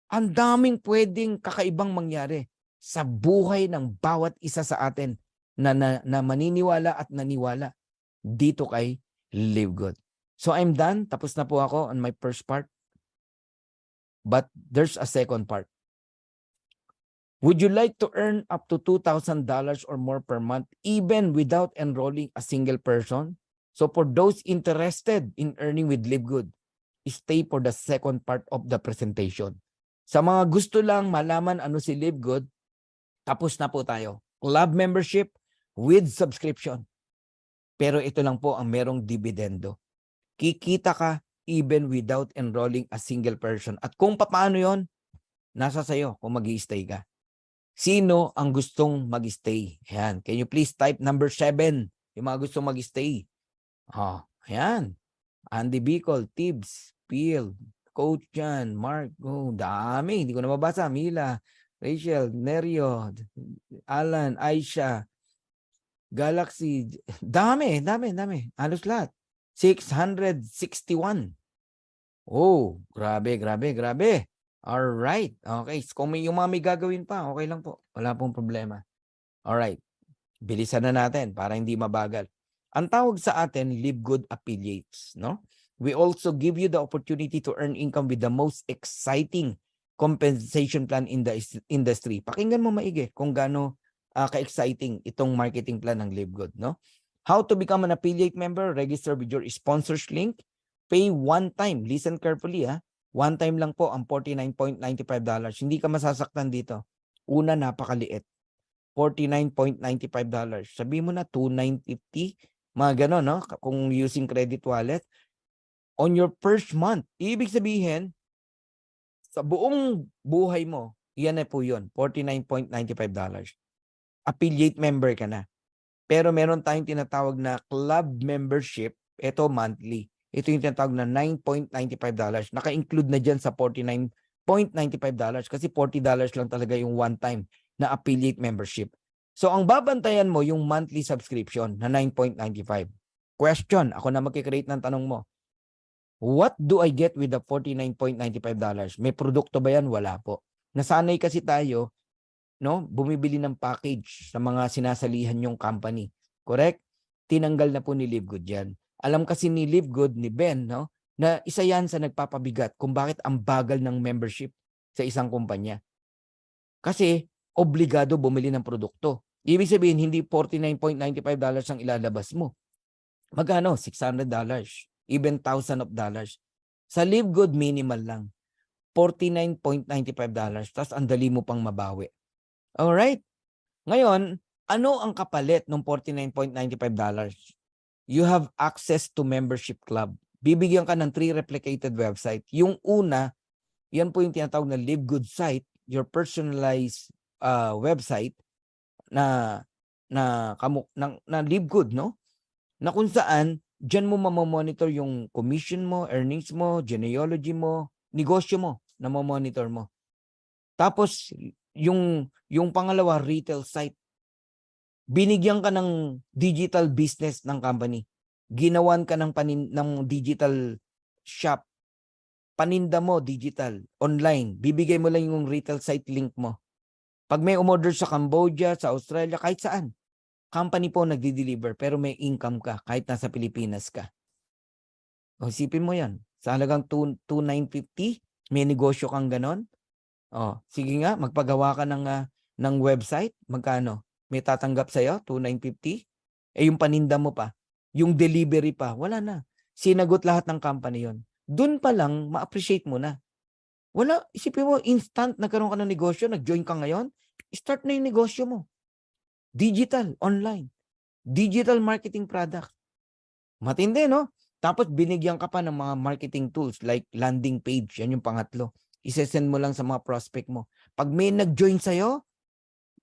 Ang daming pwedeng kakaibang mangyari sa buhay ng bawat isa sa atin na maniniwala at naniwala dito kay Live Good. So I'm done. Tapos na po ako on my first part. But there's a second part. Would you like to earn up to $2,000 or more per month even without enrolling a single person? So for those interested in earning with Live Good, stay for the second part of the presentation. Sa mga gusto lang malaman ano si Live Good, tapos na po tayo. Club membership with subscription. Pero ito lang po ang merong dividendo. Kikita ka even without enrolling a single person. At kung paano yon, nasa sayo kung mag-i-stay ka. Sino ang gustong mag-stay? Ayan. Can you please type number 7? Yung mga gustong mag-stay. Ayan. Andy Bicol, Tibbs, Peel, Coach Jan, Mark, dami. Hindi ko na mabasa. Mila, Rachel, Nerio, Alan, Aisha, Galaxy. Dami. Halos lahat. 661. Oh, grabe. Alright. Okay. Kung may yung mga may gagawin pa, okay lang po. Wala pong problema. Alright. Bilisan na natin para hindi mabagal. Ang tawag sa atin, Live Good Affiliates, no? We also give you the opportunity to earn income with the most exciting compensation plan in the industry. Pakinggan mo maigi kung gaano ka-exciting itong marketing plan ng Live Good, no? How to become an affiliate member? Register with your sponsors link. Pay one time. Listen carefully, ha? One time lang po ang $49.95. Hindi ka masasaktan dito. Una, napakaliit. $49.95. Sabi mo na $2,950 Mga gano'n, no? Kung using credit wallet. On your first month, ibig sabihin, sa buong buhay mo, yan na po yun, $49.95. Affiliate member ka na. Pero meron tayong tinatawag na club membership, ito monthly. Ito yung tinatawag na $9.95. Naka-include na dyan sa $49.95 kasi $40 lang talaga yung one time na affiliate membership. So ang babantayan mo yung monthly subscription na $9.95. Question, ako na magkikreate ng tanong mo. What do I get with the $49.95? May produkto ba yan? Wala po. Nasanay kasi tayo, no, bumibili ng package sa mga sinasalihan yung company. Correct? Tinanggal na po ni Livegood yan. Alam kasi ni Livegood, ni Ben, no, na isa yan sa nagpapabigat kung bakit ang bagal ng membership sa isang kumpanya. Kasi obligado bumili ng produkto. Ibig sabihin, hindi $49.95 ang ilalabas mo. Magkano? $600. Even $1,000. Sa Livegood, minimal lang. $49.95. Tapos ang dali mo pang mabawi. Alright? Ngayon, ano ang kapalit ng $49.95? You have access to membership club. Bibigyan ka ng 3 replicated website. Yung una, yan po yung tinatawag na Livegood site, your personalized website na Livegood, no? Na kung saan, dyan mo mamamonitor yung commission mo, earnings mo, genealogy mo, negosyo mo na mamonitor mo. Tapos, yung pangalawa, retail site. Binigyan ka ng digital business ng company. Ginawan ka ng digital shop. Paninda mo, digital, online. Bibigay mo lang yung retail site link mo. Pag may umorder sa Cambodia, sa Australia, kahit saan, company po nagdi-deliver pero may income ka kahit nasa Pilipinas ka. O, isipin mo yan. Sa halagang $2,950, may negosyo kang ganon. O, sige nga, magpagawa ka ng website. Magkano? May tatanggap sa'yo? $2,950? Eh, yung paninda mo pa, yung delivery pa, wala na. Sinagot lahat ng company yon. Doon pa lang, ma-appreciate mo na. Wala, isipin mo, instant nagkaroon ka ng negosyo, nag-join ka ngayon, start na yung negosyo mo. Digital, online. Digital marketing product. Matindi, no? Tapos binigyan ka pa ng mga marketing tools like landing page. Yan yung pangatlo. Isesend mo lang sa mga prospect mo. Pag may nag-join sa'yo,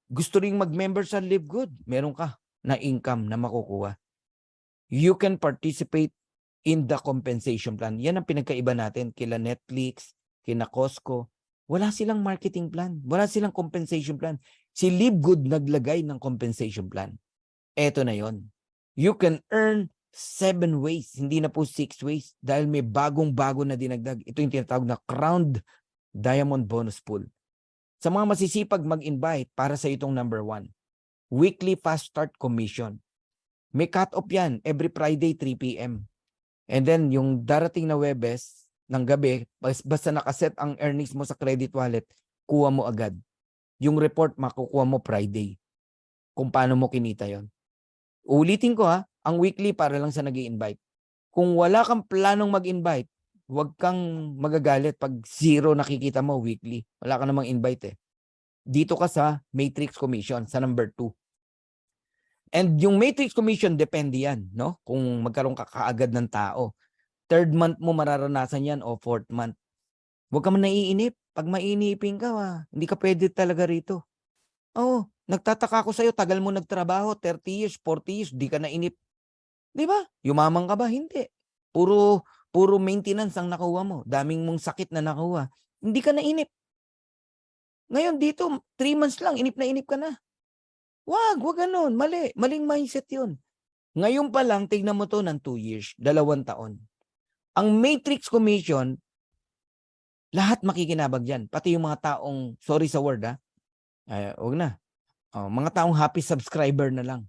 gusto ring mag-member sa Livegood, meron ka na income na makukuha. You can participate in the compensation plan. Yan ang pinagkaiba natin kila Netflix, kina Costco. Wala silang marketing plan. Wala silang compensation plan. Si Livegood naglagay ng compensation plan. Eto na yon. You can earn 7 ways. Hindi na po 6 ways. Dahil may bagong-bago na dinagdag. Ito yung tinatawag na Crowned Diamond Bonus Pool. Sa mga masisipag mag-invite para sa itong number 1. Weekly Fast Start Commission. May cut-off yan every Friday 3 p.m. And then yung darating na Webes ng gabi, basta nakaset ang earnings mo sa credit wallet, kuha mo agad. Yung report makukuha mo Friday. Kung paano mo kinita yon. Ulitin ko ha, ang weekly para lang sa nag-i-invite. Kung wala kang planong mag-invite, huwag kang magagalit pag 0 nakikita mo weekly. Wala ka namang invite eh. Dito ka sa Matrix Commission, sa number 2. And yung Matrix Commission, depende yan, no? Kung magkaroon ka kaagad ng tao. 3rd month mo mararanasan yan o 4th month. Huwag ka man naiinip. Pag mainipin ka, hindi ka pwede talaga rito. Oo, nagtataka ako sa'yo, tagal mo nagtrabaho, 30 years, 40 years, di ka nainip. Di ba? Yumaman ka ba? Hindi. Puro maintenance ang nakuha mo. Daming mong sakit na nakuha. Hindi ka nainip. Ngayon dito, 3 months lang, inip ka na. Wag ganun. Mali. Maling mindset yun. Ngayon pa lang, tignan mo to ng 2 years, 2 taon. Ang Matrix Commission, lahat makikinabag dyan. Pati yung mga taong, sorry sa word wag na. Mga taong happy subscriber na lang.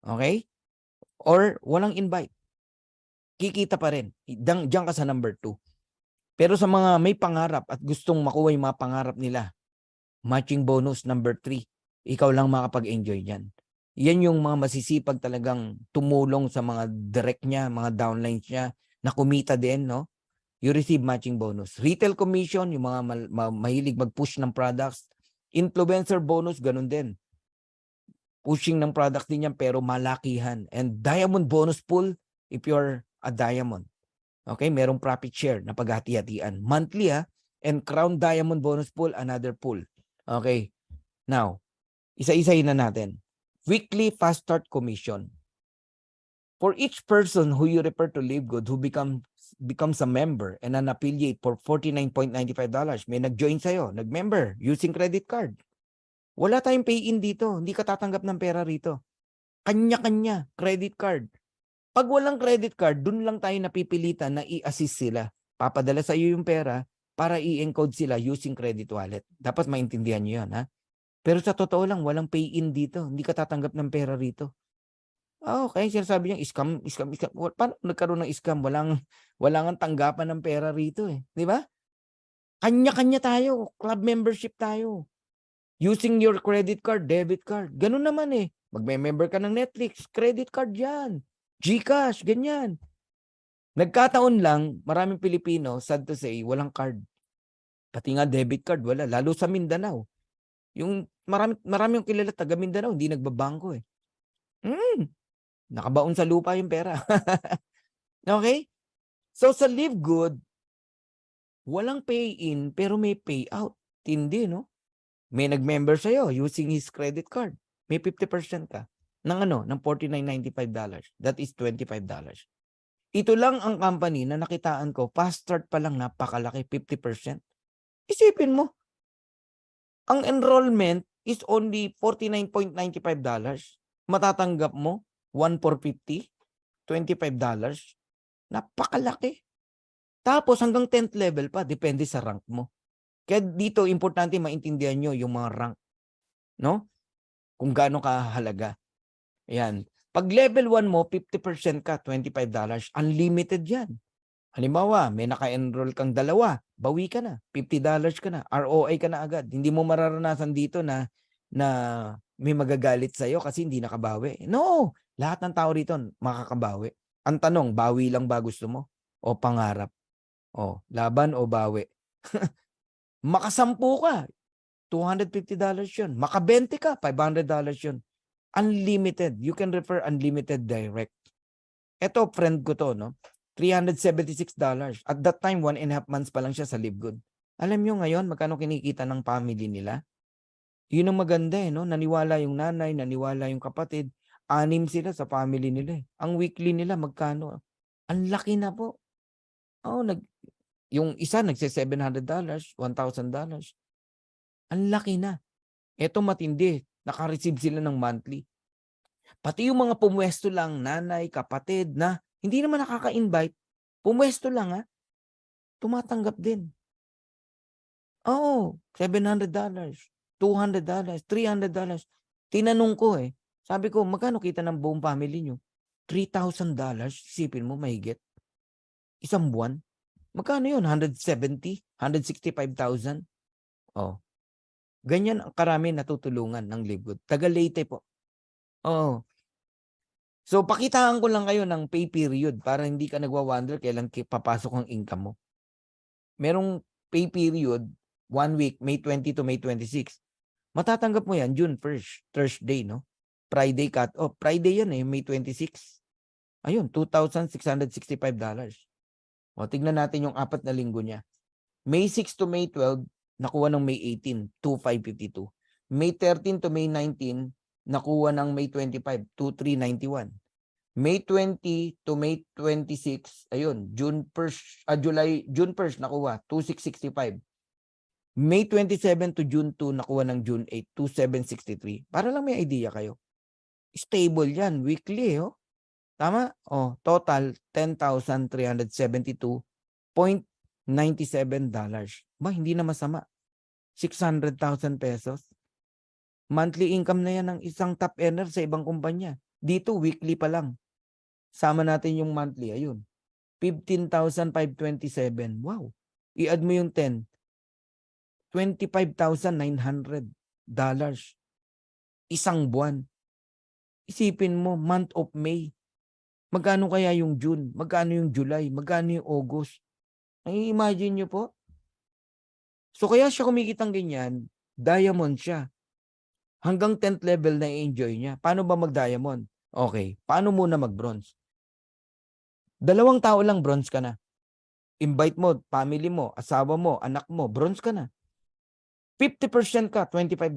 Okay? Or walang invite. Kikita pa rin. Diyan ka sa number 2. Pero sa mga may pangarap at gustong makuha yung mga pangarap nila, matching bonus number 3. Ikaw lang makapag-enjoy dyan. Yan yung mga masisipag talagang tumulong sa mga direct niya, mga downlines niya, na kumita din, no? You receive matching bonus. Retail commission, yung mga mahilig mag-push ng products. Influencer bonus, ganun din. Pushing ng product din yan pero malakihan. And diamond bonus pool if you're a diamond. Okay, merong profit share na paghati-hatian. Monthly and crown diamond bonus pool, another pool. Okay, now, isa-isahin na natin. Weekly fast start commission. For each person who you refer to Live Good who becomes a member and an affiliate for $49.95, may nag-join sa'yo, nag-member using credit card. Wala tayong pay-in dito. Hindi ka tatanggap ng pera rito. Kanya-kanya, credit card. Pag walang credit card, dun lang tayo napipilitan na i-assist sila. Papadala sa iyo yung pera para i-encode sila using credit wallet. Dapat maintindihan nyo yan, ha? Pero sa totoo lang, walang pay-in dito. Hindi ka tatanggap ng pera rito. Okay, sinasabi niya, scam. Paano nagkaroon ng scam? Walang tanggapan ng pera rito eh. Di ba? Kanya-kanya tayo. Club membership tayo. Using your credit card, debit card. Ganun naman eh. Magme-member ka ng Netflix, credit card yan. GCash, ganyan. Nagkataon lang, maraming Pilipino, sad to say, walang card. Pati nga debit card, wala. Lalo sa Mindanao. Yung marami yung kilala taga Mindanao, hindi nagbabangko eh. Nakabaon sa lupa yung pera. Okay? So sa Live Good, walang pay-in pero may payout. Tindi, no? May nag-member sa'yo using his credit card. May 50% ka ng $49.95. That is $25. Ito lang ang company na nakitaan ko, fast start pa lang napakalaki, 50%. Isipin mo, ang enrollment is only $49.95. Matatanggap mo, 1 for 50, $25. Napakalaki. Tapos hanggang 10th level pa, depende sa rank mo. Kaya dito, importante maintindihan nyo yung mga rank. No? Kung gaano kahalaga. Ayan. Pag level 1 mo, 50% ka, $25. Unlimited yan. Halimbawa, may naka-enroll kang dalawa, bawi ka na, $50 ka na, ROI ka na agad. Hindi mo mararanasan dito na may magagalit sa'yo kasi hindi nakabawi. No! Lahat ng tao rito makakabawi. Ang tanong, bawi lang ba gusto mo? O pangarap? O, laban o bawi? Makasampu ka, $250 yun. Maka-20 ka, $500 yun. Unlimited. You can refer unlimited direct. Ito, friend ko to, no? $376. At that time, 1.5 months pa lang siya sa Live Good. Alam nyo ngayon, magkano kinikita ng family nila? Yun ang maganda eh, no? Naniwala yung nanay, naniwala yung kapatid. 6 sila sa family nila eh. Ang weekly nila, magkano? Ang laki na po. Oh, yung isa nagse-$700, $1,000. Ang laki na. Ito matindi. Naka-receive sila ng monthly. Pati yung mga pumwesto lang, nanay, kapatid na hindi naman nakaka-invite, pumwesto lang tumatanggap din. Oo, $700, $200, $300. Tinanong ko eh. Sabi ko, magkano kita ng buong family nyo? $3,000. Isipin mo, mahigit. Isang buwan. Magkano yun? 170? 165,000? Oh. Ganyan ang karami natutulungan ng Live Good. Taga Leyte po. Oh. So, pakitaan ko lang kayo ng pay period para hindi ka nagwa-wonder kailan papasok ang income mo. Merong pay period, 1 week, May 20 to May 26. Matatanggap mo yan, June 1st, Thursday, no? Friday cut off. Friday yan May 26. Ayun, $2,665. O, tignan natin yung 4 na linggo niya. May 6 to May 12, nakuha ng May 18, 2,552. May 13 to May 19, nakuha ng May 25, 2,391. May 20 to May 26, ayun, June 1st nakuha, 2,665. May 27 to June 2, nakuha ng June 8, 2,763. Para lang may idea kayo. Stable yan, weekly, oh. Tama? Oh, total $10,372.97. Ba, hindi na masama. 600,000 pesos. Monthly income na yan ng isang top earner sa ibang kumpanya. Dito, weekly pa lang. Sama natin yung monthly. Ayun. 15,527. Wow. I-add mo yung 10. $25,900. Isang buwan. Isipin mo, month of May. Magkano kaya yung June? Magkano yung July? Magkano yung August? Ay, imagine nyo po. So kaya siya kumikitang ganyan, diamond siya. Hanggang 10th level na i-enjoy niya. Paano ba mag-diamond? Okay. Paano muna mag-bronze? 2 tao lang, bronze ka na. Invite mo, family mo, asawa mo, anak mo, bronze ka na. 50% ka, $25.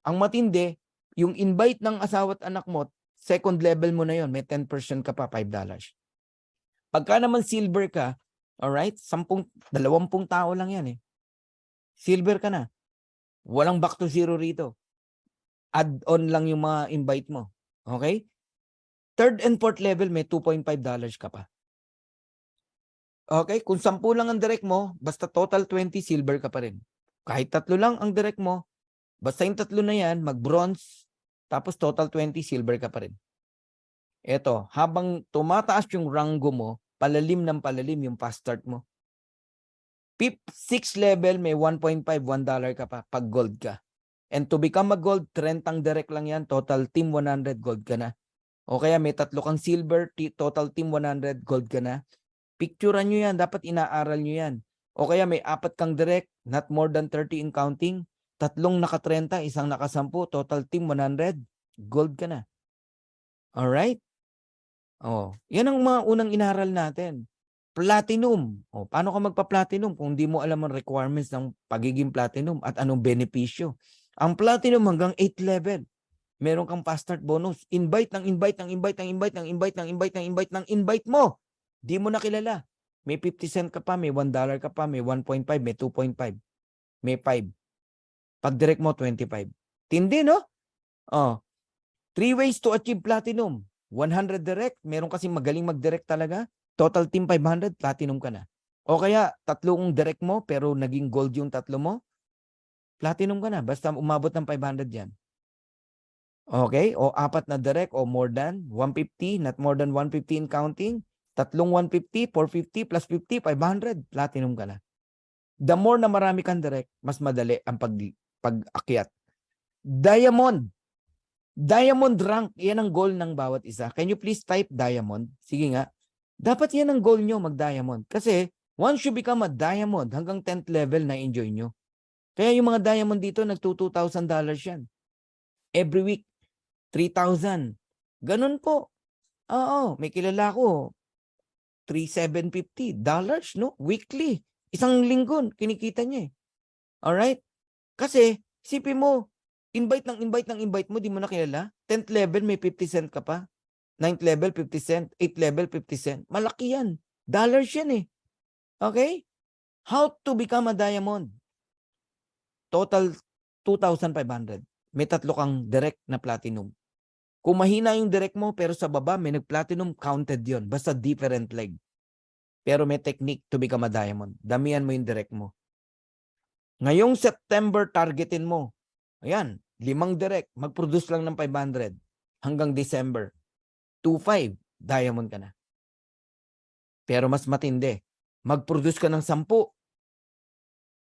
Ang matindi, yung invite ng asawa at anak mo, second level mo na yon, may 10% ka pa, $5. Pagka naman silver ka, alright, 20 tao lang yan eh. Silver ka na. Walang back to zero rito. Add-on lang yung mga invite mo. Okay? Third and fourth level, may $2.5 ka pa. Okay? Kung 10 lang ang direct mo, basta total 20, silver ka pa rin. Kahit 3 lang ang direct mo, basta yung 3 na yan, mag-bronze, tapos total 20, silver ka pa rin. Eto, habang tumataas yung rango mo, palalim ng palalim yung fast start mo. 6th level, may $1.5 ka pa pag gold ka. And to become a gold, 30 direct lang yan, total team 100, gold ka na. O kaya may 3 kang silver, total team 100, gold ka na. Picturean nyo yan, dapat inaaral nyo yan. O kaya may 4 kang direct, not more than 30 in counting, 3 naka-30, 1 naka-10, total team 100, gold ka na. Alright? Oh, yan ang mga unang inaral natin. Platinum. Oh, paano ka magpa-platinum kung hindi mo alam ang requirements ng pagiging platinum at anong benepisyo? Ang platinum hanggang 8th level. Meron kang fast start bonus. Invite ng invite ng invite ng invite ng invite ng invite ng invite ng invite mo. Di mo na kilala. May 50 cent ka pa, may $1 ka pa, may 1.5, may 2.5, may 5. Pag direct mo, 25. Tindi, no? Oh. 3 ways to achieve platinum. 100 direct. Meron kasi magaling mag-direct talaga. Total team 500, platinum ka na. O kaya, 3 direct mo, pero naging gold yung 3 mo, platinum ka na. Basta umabot ng 500 yan. Okay? O 4 na direct o more than 150, not more than 150 in counting. 3 150, 450 plus 50, 500, platinum ka na. The more na marami kang direct, mas madali ang pag-akyat. Diamond. Diamond rank, yan ang goal ng bawat isa. Can you please type diamond? Sige nga. Dapat yan ang goal nyo, mag-diamond. Kasi once you become a diamond, hanggang 10th level na enjoy nyo. Kaya yung mga diamond dito, $2,000 yan. Every week, 3,000. Ganun po. Oo, may kilala ko. $3,750, no? Weekly. Isang linggo, kinikita niya eh. Alright? Kasi, sipin mo, invite ng invite mo, di mo na kilala. 10th level, may 50 cent ka pa. 9th level, 50 cent. 8th level, 50 cent. Malaki yan. Dollars yan eh. Okay? How to become a diamond? Total 2,500. May 3 kang direct na platinum. Kung mahina yung direct mo, pero sa baba, may nag-platinum, counted yon. Basta different leg. Pero may technique to become a diamond. Damihan mo yung direct mo. Ngayong September, targetin mo. Ayan, 5 direct. Mag-produce lang ng 500. Hanggang December. 2,500, diamond ka na. Pero mas matindi, mag-produce ka ng 10.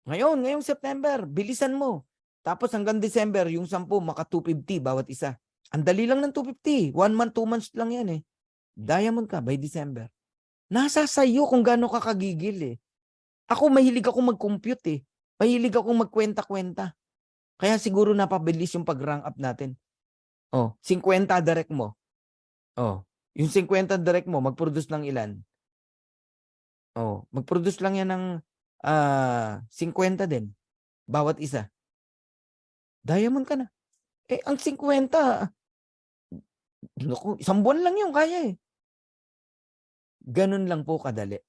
Ngayong September, bilisan mo. Tapos hanggang December, yung 10, maka 250 bawat isa. Ang dali lang ng 250. 1 month, 2 months lang yan eh. Diamond ka by December. Nasa sayo kung gaano ka kagigil eh. Ako, mahilig ako mag-compute eh. Mahilig ako magkwenta-kwenta. Kaya siguro napabilis yung pag-rank up natin. Oh, 50 direct mo. Oh, yung 50 direct mo, mag-produce ng ilan? Oh, mag-produce lang yan ng 50 din. Bawat isa. Diamond ka na. Eh, ang 50, naku, 1 buwan lang yung kaya eh. Ganun lang po kadali.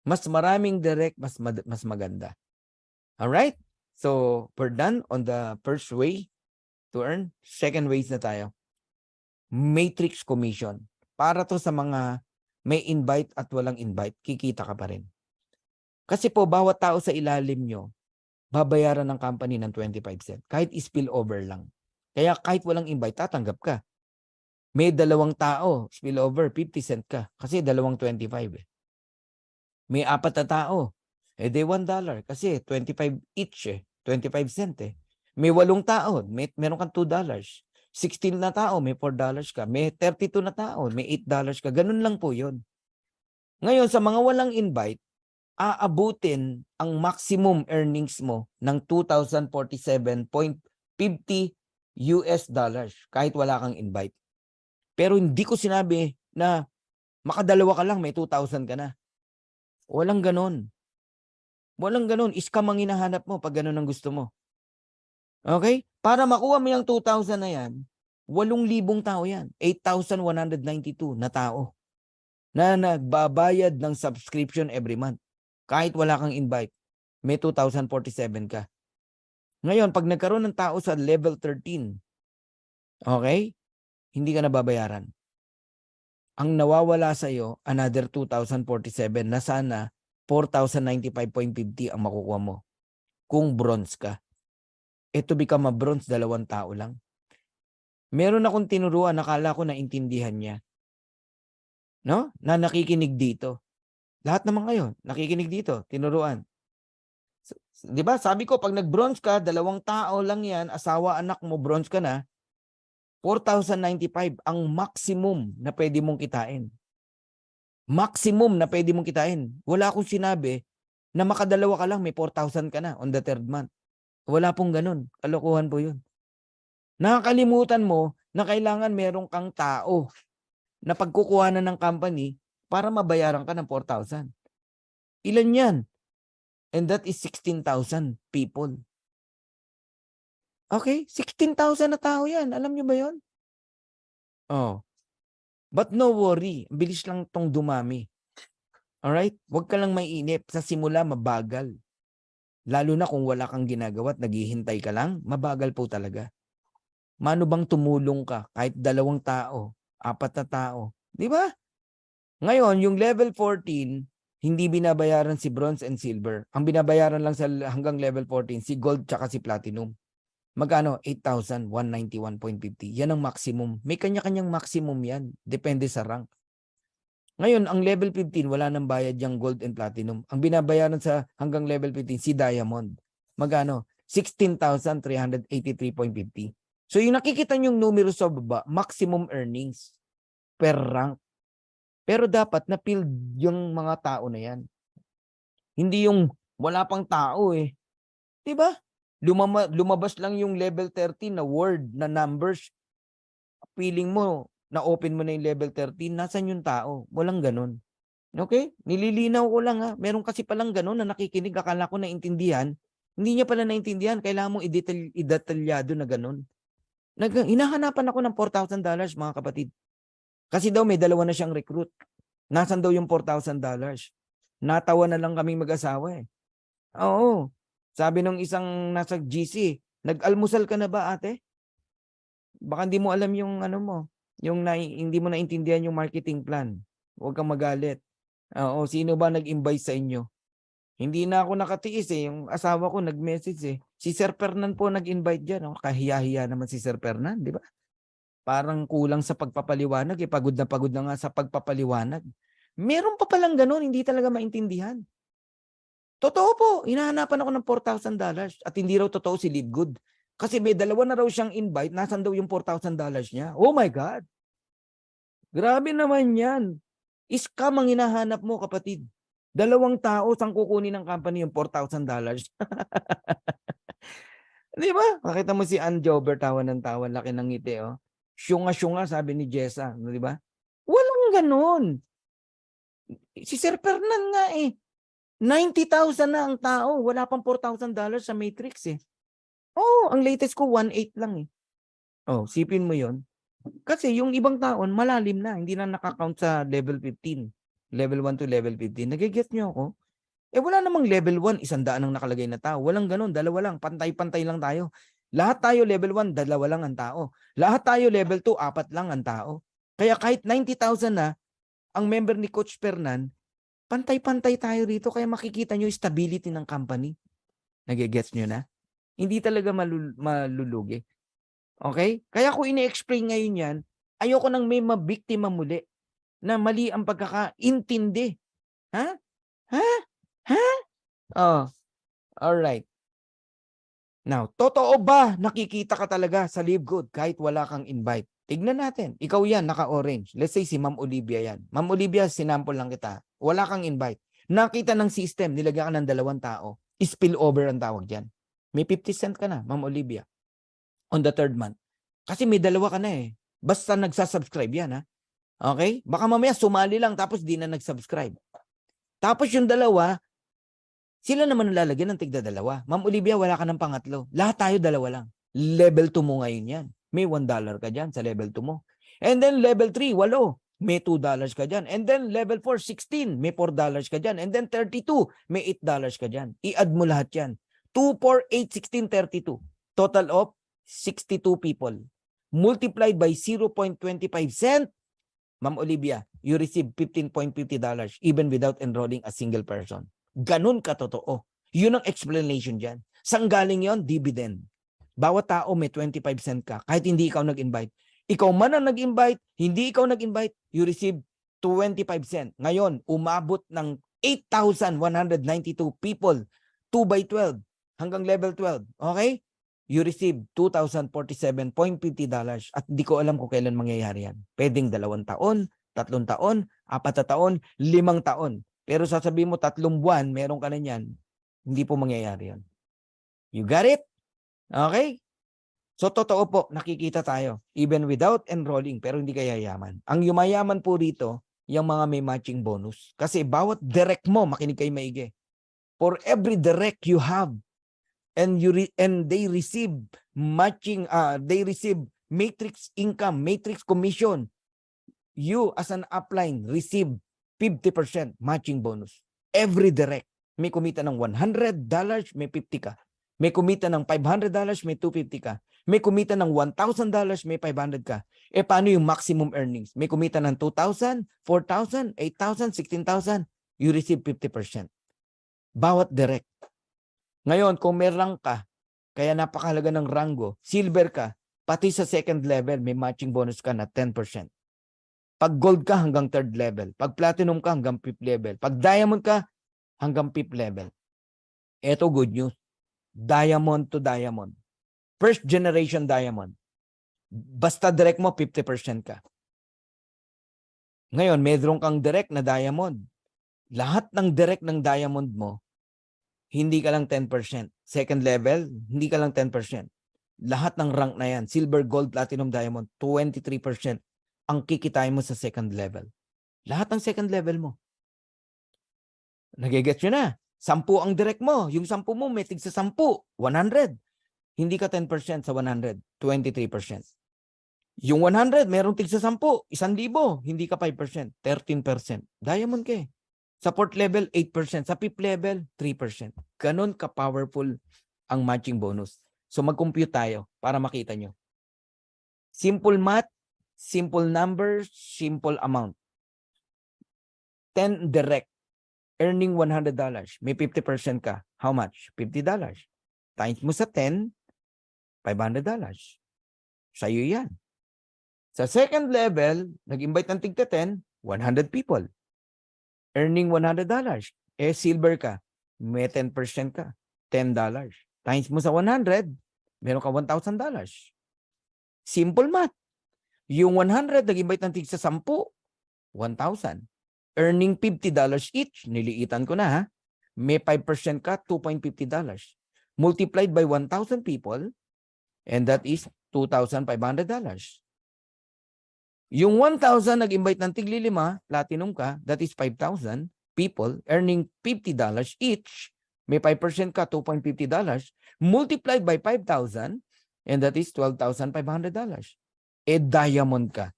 Mas maraming direct, mas maganda. Alright? So, we're done on the first way to earn. Second ways na tayo. Matrix commission. Para to sa mga may invite at walang invite, kikita ka pa rin. Kasi po, bawat tao sa ilalim nyo, babayaran ng company ng 25 cent. Kahit spillover lang. Kaya kahit walang invite, tatanggap ka. May 2 tao, spillover, 50 cent ka. Kasi 2.25 eh. May 4 na tao, eh di $1. Kasi 25 each eh. 25 cent eh. May 8 tao, meron kang $2. 16 na tao, may $4 ka. May 32 na tao, may $8 ka. Ganun lang po yun. Ngayon, sa mga walang invite, aabutin ang maximum earnings mo ng 2,047.50 US dollars kahit wala kang invite. Pero hindi ko sinabi na makadalawa ka lang, may 2,000 ka na. Walang ganon. Walang ganon. Scam ang hinahanap mo pag ganon ang gusto mo. Okay? Para makuha mo yung 2,000 na yan, 8,000 tao yan. 8,192 na tao na nagbabayad ng subscription every month. Kahit wala kang invite, may 2,047 ka. Ngayon, pag nagkaroon ng tao sa level 13, okay, hindi ka nababayaran. Ang nawawala sa iyo, another 2,047 na sana 4,095.50 ang makukuha mo kung bronze ka. To become a bronze, 2 tao lang. Meron akong tinuruan, nakala ko naintindihan niya. No? Na nakikinig dito. Lahat naman kayo, nakikinig dito, tinuruan. Di ba? Sabi ko, pag nag-bronze ka, 2 tao lang yan, asawa, anak mo, bronze ka na, 4,095 ang maximum na pwede mong kitain. Maximum na pwede mong kitain. Wala akong sinabi na makadalawa ka lang, may 4,000 ka na on the 3rd month. Wala pong ganun. Kalokohan po yun. Nakakalimutan mo na kailangan merong kang tao na pagkukuhanan ng company para mabayaran ka ng 4,000. Ilan yan? And that is 16,000 people. Okay? 16,000 na tao yan. Alam nyo ba yun? Oh. But no worry. Bilis lang tong dumami. Alright? Huwag ka lang mainip. Sa simula, mabagal. Lalo na kung wala kang ginagawa at naghihintay ka lang, mabagal po talaga. Mano bang tumulong ka kahit 2 tao, 4 na tao? Di ba? Ngayon, yung level 14, hindi binabayaran si bronze and silver. Ang binabayaran lang sa hanggang level 14, si gold tsaka si platinum. Magkano? 8,191.50. Yan ang maximum. May kanya-kanyang maximum yan. Depende sa rank. Ngayon, ang level 15, wala nang bayad yung gold and platinum. Ang binabayaran sa hanggang level 15, si diamond. Magkano? 16,383.50. So yung nakikita nyong numero sa baba, maximum earnings per rank. Pero dapat na-fill yung mga tao na yan. Hindi yung wala pang tao eh. Diba? Lumabas lang yung level 13 na word, na numbers. Feeling mo, na-open mo na yung level 13, nasan yung tao? Walang ganun. Okay? Nililinaw ko lang ha. Meron kasi palang ganun na nakikinig, akala ko naintindihan. Hindi niya pala naintindihan. Kailangan mong idetalyado na ganun. Hinahanapan ako ng $4,000 mga kapatid. Kasi daw may 2 na siyang recruit. Nasaan daw yung $4,000? Natawa na lang kaming mag-asawa eh. Oo. Sabi nung isang nasa GC, nag-almusal ka na ba ate? Baka hindi mo alam yung ano mo, yung hindi mo naintindihan yung marketing plan. Huwag kang magalit. Oo, sino ba nag-invite sa inyo? Hindi na ako nakatiis eh. Yung asawa ko nag-message eh. Si Sir Fernan po nag-invite dyan. Oh. Kahiya-hiya naman si Sir Fernan, di ba? Parang kulang sa pagpapaliwanag. Eh. Pagod na nga sa pagpapaliwanag. Meron pa palang ganun, hindi talaga maintindihan. Totoo po, hinahanapan ako ng $4,000 at hindi raw totoo si Live Good. Kasi may 2 na raw siyang invite, nasan daw yung $4,000 niya? Oh my God! Grabe naman yan. Scam ang hinahanap mo, kapatid. 2 tao, sang kukunin ng company yung $4,000. Di ba? Makita mo si Ann Jober, tawa ng tawa, laki ng ngiti, oh. Syunga-syunga, sabi ni Jessa. Di ba? Walang ganun. Si Sir Fernan nga eh. 90,000 na ang tao. Wala pang $4,000 sa Matrix eh. Oh, ang latest ko 1.8 lang eh. Oh, sipin mo yon. Kasi yung ibang taon, malalim na. Hindi na nakakount sa level 15. Level 1 to level 15. Nagigets nyo ako? Eh wala namang level 1, 100 ang nakalagay na tao. Walang ganun, 2 lang. Pantay-pantay lang tayo. Lahat tayo level 1, 2 lang ang tao. Lahat tayo level 2, 4 lang ang tao. Kaya kahit 90,000 na, ang member ni Coach Fernan, pantay-pantay tayo rito. Kaya makikita nyo yung stability ng company. Nagigets nyo na? Hindi talaga malulugi. Okay? Kaya ko ini-explain ngayon yan, ayoko nang may mabiktima muli na mali ang pagkakaintindi. Ha? Ha? Ha? Oh, alright. Now, totoo ba nakikita ka talaga sa Live Good kahit wala kang invite? Tignan natin. Ikaw yan, naka-orange. Let's say si Ma'am Olivia yan. Ma'am Olivia, sinample lang kita. Wala kang invite. Nakita ng system, nilagyan ka ng 2 tao. Spill over ang tawag dyan. May 50 cent ka na, Ma'am Olivia. On the 3rd month. Kasi may dalawa ka na eh. Basta nagsasubscribe yan, ha? Okay? Baka mamaya sumali lang tapos di na nagsubscribe. Tapos yung dalawa, sila naman ang lalagyan ng tigda-dalawa. Ma'am Olivia, wala ka ng pangatlo. Lahat tayo dalawa lang. Level 2 mo ngayon yan. May $1 ka dyan sa level 2 mo. And then level 3, 8. May $2 ka dyan. And then level 4, 16. May $4 ka dyan. And then 32, may $8 ka dyan. I-add mo lahat yan. 2, 4, 8, 16, 32. Total of 62 people. Multiplied by 0.25 cent, Ma'am Olivia, you receive $15.50 even without enrolling a single person. Ganun katotoo. Yun ang explanation dyan. Saan galing yon? Dividend. Bawat tao may 25 cent ka kahit hindi ikaw nag-invite. Ikaw man ang nag-invite, hindi ikaw nag-invite, you receive 25 cent. Ngayon, umabot ng 8,192 people, 2 by 12 hanggang level 12. Okay? You receive $2,047.50 at di ko alam kung kailan mangyayari yan. Pwedeng 2 taon, 3 taon, 4 taon, 5 taon. Pero sasabihin mo 3 buwan, meron ka na yan. Hindi po mangyayari yan. You got it? Okay? So totoo po, nakikita tayo. Even without enrolling, pero hindi ka yayaman. Ang yumayaman po rito, yung mga may matching bonus. Kasi bawat direct mo, makinig kayo maigi. For every direct you have, and they receive matching, they receive matrix income, matrix commission, you as an upline receive 50% matching bonus. Every direct. May kumita ng $100, may 50 ka. May kumita ng $500, may 250 ka. May kumita ng $1,000, may 500 ka. Eh paano yung maximum earnings? May kumita ng 2,000, 4,000, 8,000, 16,000. You receive 50%. Bawat direct. Ngayon, kung may rank ka, kaya napakahalaga ng rango, silver ka, pati sa second level, may matching bonus ka na 10%. Pag gold ka, hanggang third level. Pag platinum ka, hanggang fifth level. Pag diamond ka, hanggang fifth level. Ito good news. Diamond to diamond. First generation diamond. Basta direct mo, 50% ka. Ngayon, meron kang direct na diamond. Lahat ng direct ng diamond mo, hindi ka lang 10%. Second level, hindi ka lang 10%. Lahat ng rank na yan, silver, gold, platinum, diamond, 23% ang kikitain mo sa second level. Lahat ng second level mo. Nagigets nyo na. 10 ang direct mo. Yung 10 mo, may tig sa 10. 100. Hindi ka 10% sa 100. 23%. Yung 100, merong tig sa 10. 1,000. Hindi ka 5%. 13%. Diamond ka eh. Sa fourth level, 8%. Sa fifth level, 3%. Ganon ka-powerful ang matching bonus. So mag-compute tayo para makita nyo. Simple math, simple numbers, simple amount. 10 direct, earning $100. May 50% ka. How much? $50. Times mo sa 10, $500. Sa'yo yan. Sa second level, nag-invite ng tigta 10, 100 people. Earning $100. Eh, silver ka. May 10% ka. $10. Times mo sa 100, meron ka $1,000. Simple math. Yung 100, nag-invite ng tig sa 10, 1,000. Earning $50 each. Niliitan ko na ha. May 5% ka, $2.50. Multiplied by 1,000 people, and that is $2,500. Yung 1,000 nag-invite ng tigli 5, platinum ka, that is 5,000 people earning $50 each. May 5% ka, $2.50. Multiplied by 5,000, and that is $12,500. Eh, diamond ka.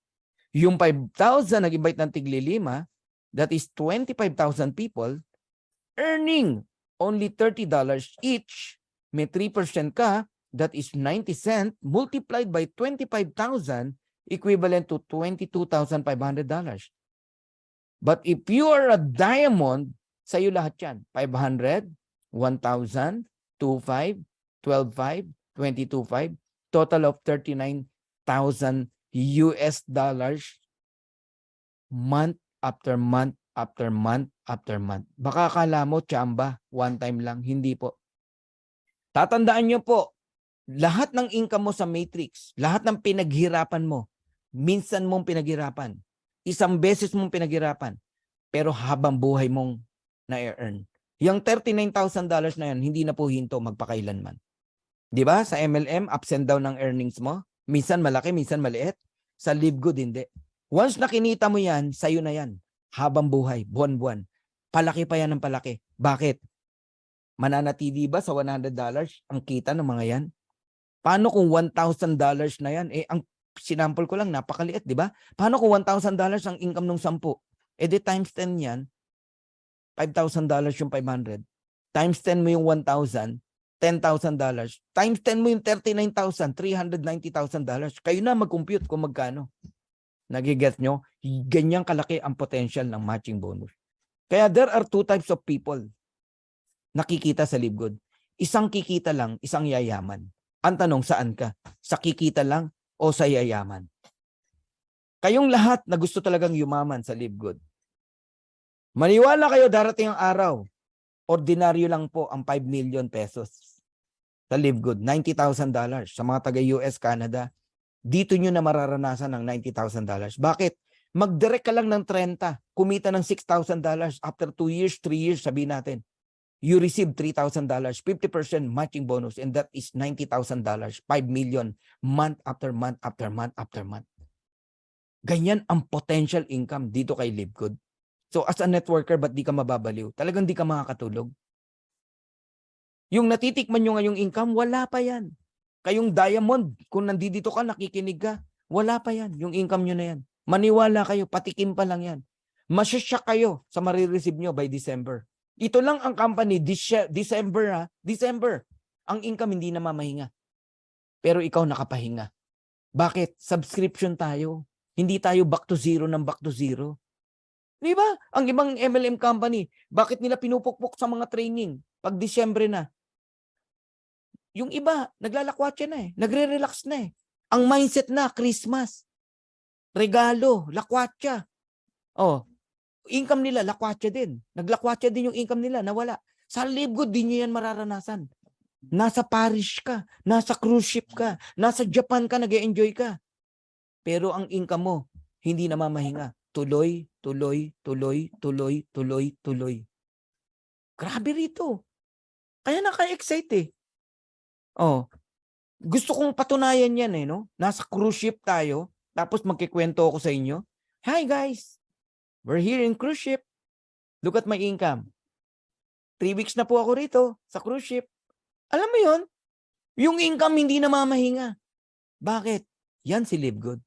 Yung 5,000 nag-invite ng tigli 5, that is 25,000 people earning only $30 each. May 3% ka, that is 90 cents, multiplied by 25,000, equivalent to $22,500. But if you are a diamond, sa'yo lahat yan. 500, 1,000, 2,500, 12,500, 22,500, total of $39,000 month after month after month after month. Baka akala mo, tsamba, one time lang. Hindi po. Tatandaan nyo po, lahat ng income mo sa matrix, lahat ng pinaghirapan mo, minsan mong pinaghirapan, isang beses mong pinaghirapan, pero habang buhay mong na-earn. Yung $39,000 na yan, hindi na po hinto magpakailanman. Di ba? Sa MLM, ups and down ng earnings mo. Minsan malaki, minsan maliit. Sa Live Good, hindi. Once na kinita mo yan, sa'yo na yan. Habang buhay, buwan-buwan. Palaki pa yan ng palaki. Bakit? Mananatili ba sa $100 ang kita ng mga yan? Paano kung $1,000 na yan? Ang sinample ko lang, napakaliit, di ba? Paano kung $1,000 ang income ng 10? Di times 10 yan, $5,000 yung 500. Times 10 mo yung 1,000, $10,000. Times 10 mo yung $39,000, $390,000. Kayo na mag-compute kung magkano. Nagigets nyo? Ganyang kalaki ang potential ng matching bonus. Kaya there are two types of people nakikita sa Live Good. Isang kikita lang, isang yayaman. Ang tanong, saan ka? Sa kikita lang o sa yayaman? Kayong lahat na gusto talagang yumaman sa Live Good. Maniwala kayo, darating ang araw, ordinaryo lang po ang 5 million pesos sa Live Good. $90,000 sa mga taga-US, Canada. Dito nyo na mararanasan ng $90,000. Bakit? Mag-direct ka lang ng 30, kumita ng $6,000 after 2 years, 3 years, sabihin natin. You receive $3,000, 50% matching bonus, and that is $90,000, 5 million, month after month after month after month. Ganyan ang potential income dito kay Live Good. So as a networker, ba't di ka mababaliw? Talagang di ka makakatulog. Yung natitikman nyo ngayong income, wala pa yan. Kayong diamond, kung nandito ka, nakikinig ka, wala pa yan. Yung income nyo na yan. Maniwala kayo, patikim pa lang yan. Masyasyak kayo sa marireceive nyo by December. Ito lang ang company, December. Ang income hindi na mamahinga. Pero ikaw nakapahinga. Bakit? Subscription tayo. Hindi tayo back to zero ng back to zero. Di ba? Ang ibang MLM company, bakit nila pinupukpok sa mga training pag Disyembre na? Yung iba, naglalakwatsa na eh. Nagre-relax na eh. Ang mindset na, Christmas. Regalo, lakwatsa. Oh, income nila, lakwatsa din. Naglakwatsa din yung income nila, nawala. Sa Live Good, din nyo yan mararanasan. Nasa Paris ka, nasa cruise ship ka, nasa Japan ka, nag-e-enjoy ka. Pero ang income mo, hindi na mamahinga. Tuloy. Grabe rito. Kaya naka-excite eh. Oh, gusto kong patunayan yan eh, no? Nasa cruise ship tayo, tapos magkikwento ako sa inyo. Hi guys, we're here in cruise ship. Look at my income. 3 weeks na po ako rito sa cruise ship. Alam mo yon, yung income hindi na mamahinga. Bakit? Yan si Live Good.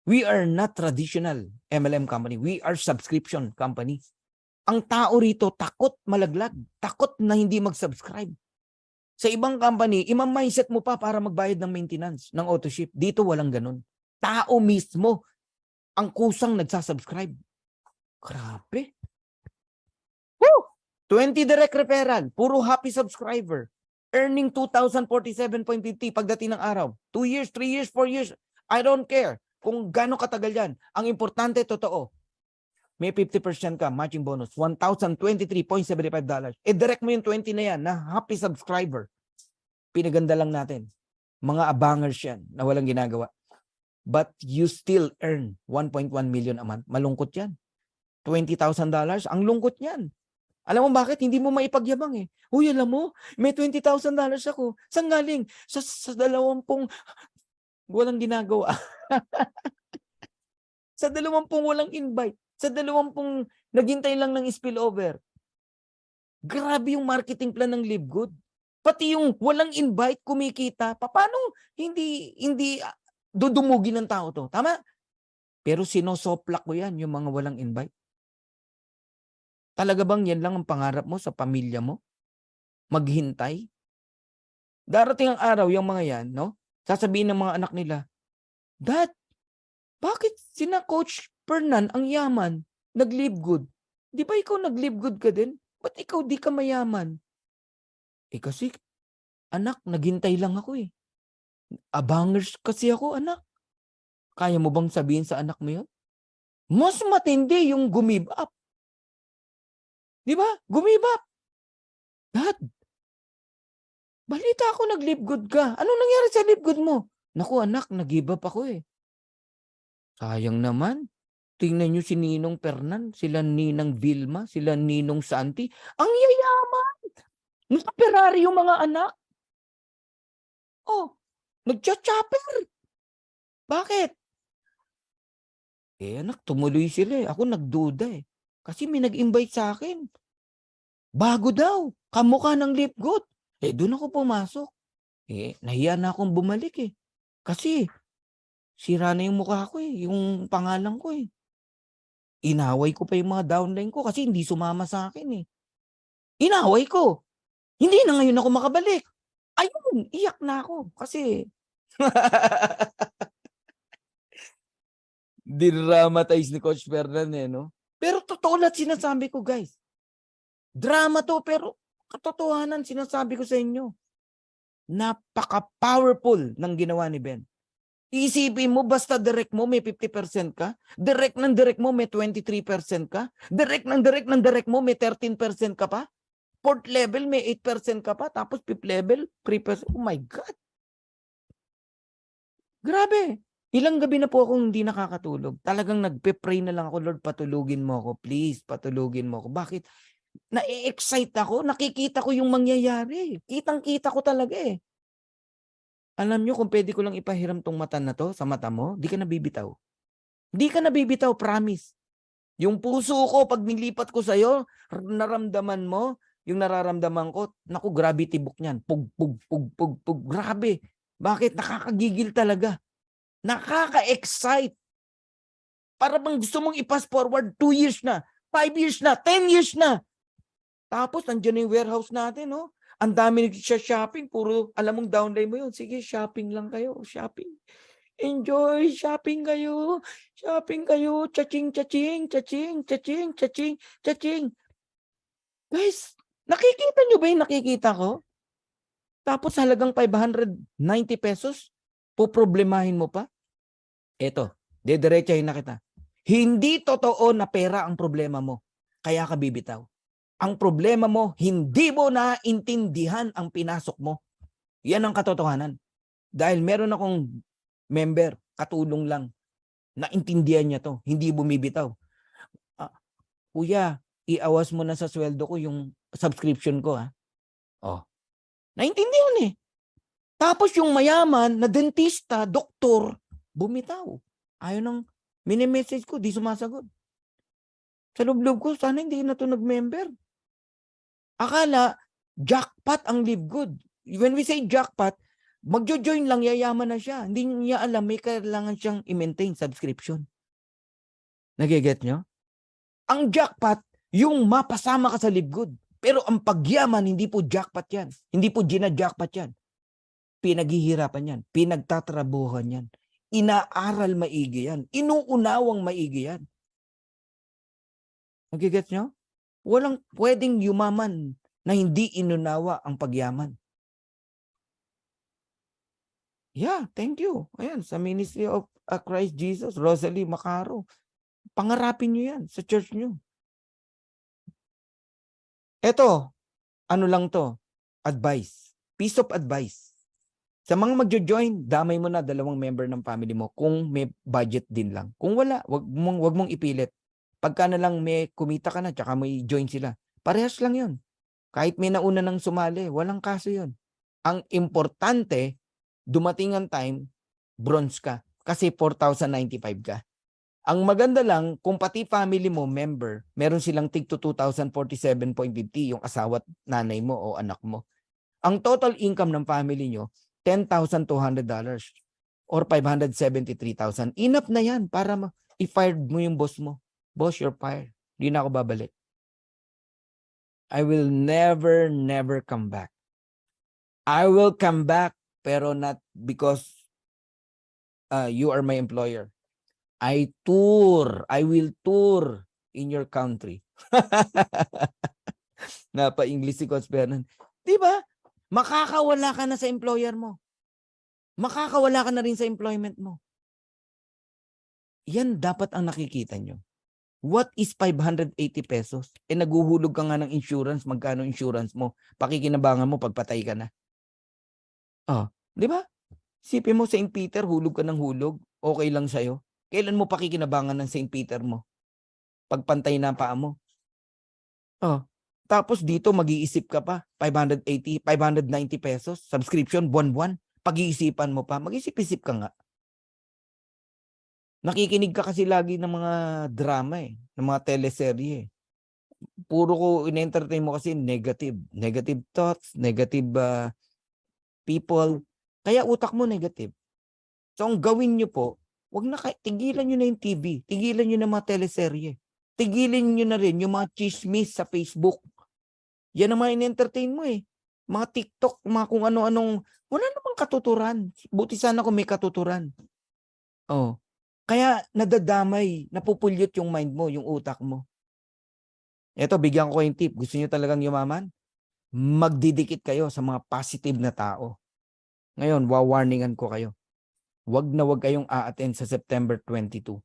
We are not traditional MLM company. We are subscription company. Ang tao rito takot malaglag. Takot na hindi mag-subscribe. Sa ibang company, imam-mindset mo pa para magbayad ng maintenance ng AutoShip. Dito walang ganun. Tao mismo ang kusang nagsasubscribe. Grabe. Woo! 20 direct referral. Puro happy subscriber. Earning 2,047.50 pagdating ng araw. 2 years, 3 years, 4 years. I don't care kung gaano katagal yan. Ang importante, totoo. May 50% ka, matching bonus. $1,023.75. Direct mo yung 20 na yan na happy subscriber. Pinaganda lang natin. Mga abangers yan na walang ginagawa. But you still earn 1.1 million a month. Malungkot yan. $20,000, ang lungkot yan. Alam mo bakit? Hindi mo maipagyabang eh. Uy, alam mo, may $20,000 ako. Saan galing? Sa 20 walang ginagawa. Sa 20 walang invite. Sa 20 naghintay lang ng spillover. Grabe yung marketing plan ng Live Good. Pati yung walang invite, kumikita. Paano hindi dudumugin ng tao to? Tama? Pero sinosoplak ko yan, yung mga walang invite. Talaga bang yan lang ang pangarap mo sa pamilya mo? Maghintay? Darating ang araw, yung mga yan, no? Sasabihin ng mga anak nila, Dad, bakit sina Coach Fernan ang yaman, nag-Live Good? Di ba ikaw nag-Live Good ka din? Ba't ikaw di ka mayaman? Kasi, anak, naghintay lang ako eh. Abangers kasi ako, anak. Kaya mo bang sabihin sa anak mo yun? Mas matindi yung gumib up. Di ba? Gumib up. Dad, balita ako nag-Live Good ka. Anong nangyari sa Live Good mo? Naku anak, nag-give up ako eh. Sayang naman. Tingnan nyo si Ninong Fernan, sila Ninang Vilma, sila Ninong Santi. Ang yayaman! Naka-Ferrari yung mga anak. Oh, nagcha-chopper. Bakit? Anak, tumuloy sila eh. Ako nagduda eh. Kasi may nag-invite sa akin. Bago daw. Kamukha ng Live Good. Doon ako pumasok. Nahiya na akong bumalik eh. Kasi, sira na yung mukha ko eh. Yung pangalan ko eh. Inaway ko pa yung mga downline ko kasi hindi sumama sa akin eh. Inaway ko. Hindi na ngayon ako makabalik. Ayun, iyak na ako. Kasi, dinramatize ni Coach Fernan eh, no? Pero totoo lahat sinasabi ko, guys. Drama to, pero katotohanan sinasabi ko sa inyo. Napaka-powerful ng ginawa ni Ben. Isipin mo, basta direct mo may 50% ka, direct mo may 23% ka, direct mo may 13% ka pa, fourth level may 8% ka pa, tapos fifth level 3%. Oh my God! Grabe! Ilang gabi na po akong hindi nakakatulog. Talagang nagpe-pray na lang ako, Lord, patulugin mo ako. Please, patulugin mo ako. Bakit? Na-excite ako. Nakikita ko yung mangyayari. Kitang-kita ko talaga eh. Alam nyo, kung pwede ko lang ipahiram tong mata na to sa mata mo, di ka nabibitaw. Di ka nabibitaw, promise. Yung puso ko, pag nilipat ko sa'yo, naramdaman mo, yung nararamdaman ko, naku, gravity book niyan. Pug, pug, pug, pug, pug. Grabe. Bakit? Nakakagigil talaga. Nakaka-excite. Para bang gusto mong i-pass forward 2 years na, 5 years na, 10 years na. Tapos, nandiyan na yung warehouse natin, no? Ang dami nagsha-shopping, puro, alam mong downline mo yun. Sige, shopping lang kayo, shopping. Enjoy, shopping kayo. Shopping kayo. Chaching, chaching, chaching, chaching, chaching, chaching. Guys, nakikita nyo ba yung nakikita ko? Tapos halagang 590 pesos, poproblemahin mo pa? Eto, dediretsahin na kita. Hindi totoo na pera ang problema mo. Kaya ka bibitaw. Ang problema mo, hindi mo naintindihan ang pinasok mo. Yan ang katotohanan. Dahil meron akong member, katulong lang, naintindihan niya to, hindi bumibitaw. Kuya, iawas mo na sa sweldo ko yung subscription ko, ha? Naintindihan eh. Tapos yung mayaman na dentista, doktor, bumitaw. Ayaw nang mini-message ko, di sumasagot. Sa loob-loob ko, sana hindi na to nag-member. Akala, jackpot ang Live Good. When we say jackpot, magjo-join lang, yayaman na siya. Hindi niya alam, may kailangan siyang i-maintain subscription. Nagiget nyo? Ang jackpot, yung mapasama ka sa Live Good. Pero ang pagyaman, hindi po jackpot yan. Hindi po gina-jackpot yan. Pinaghihirapan yan. Pinagtatrabuhan yan. Inaaral maigi yan. Inuunawang maigi yan. Nagiget nyo? Walang pwedeng yumaman na hindi inunawa ang pagyaman. Yeah, thank you. Ayan, sa Ministry of Christ Jesus, Rosalie Macaro. Pangarapin nyo yan sa church nyo. Eto, ano lang to? Advice. Piece of advice. Sa mga magjo-join, damay mo na 2 member ng family mo kung may budget din lang. Kung wala, wag mong ipilit. Pagka na lang may kumita ka na, tsaka may join sila. Parehas lang yun. Kahit may nauna nang sumali, walang kaso yun. Ang importante, dumating ang time, bronze ka. Kasi 4,095 ka. Ang maganda lang, kung pati family mo, member, meron silang tig to 2,047.50 yung asawa at nanay mo o anak mo. Ang total income ng family nyo, $10,200 or 573,000. Enough na yan para i-fired mo yung boss mo. Boss, you're fired. Hindi na ako babalik. I will never come back. I will come back, pero not because you are my employer. I will tour in your country. Napa-English si Coach Fernan. Diba? Makakawala ka na sa employer mo. Makakawala ka na rin sa employment mo. Yan dapat ang nakikita nyo. What is 580 pesos? Naguhulog ka nga ng insurance. Magkano insurance mo? Pakikinabangan mo, pagpatay ka na. Di ba? Sipin mo, St. Peter, hulog ka ng hulog. Okay lang sa'yo. Kailan mo pakikinabangan ng St. Peter mo? Pagpantay na paa mo. Tapos dito, mag-iisip ka pa. 580, 590 pesos. Subscription, buwan-buwan. Pag-iisipan mo pa. Mag-isip-isip ka nga. Nakikinig ka kasi lagi ng mga drama ng mga teleserye. Puro ko in-entertain mo kasi negative. Negative thoughts, negative people. Kaya utak mo negative. So ang gawin nyo po, tigilan nyo na yung TV. Tigilan nyo na mga teleserye. Tigilan nyo na rin yung mga chismis sa Facebook. Yan ang mga in-entertain mo Mga TikTok, mga kung ano-anong, wala namang katuturan. Buti sana kung may katuturan. Oh. Kaya nadadamay, napupulyot yung mind mo, yung utak mo. Eto, bigyan ko yung tip. Gusto niyo talagang yumaman? Magdidikit kayo sa mga positive na tao. Ngayon, wawarningan ko kayo. Wag na wag kayong a-attend sa September 22.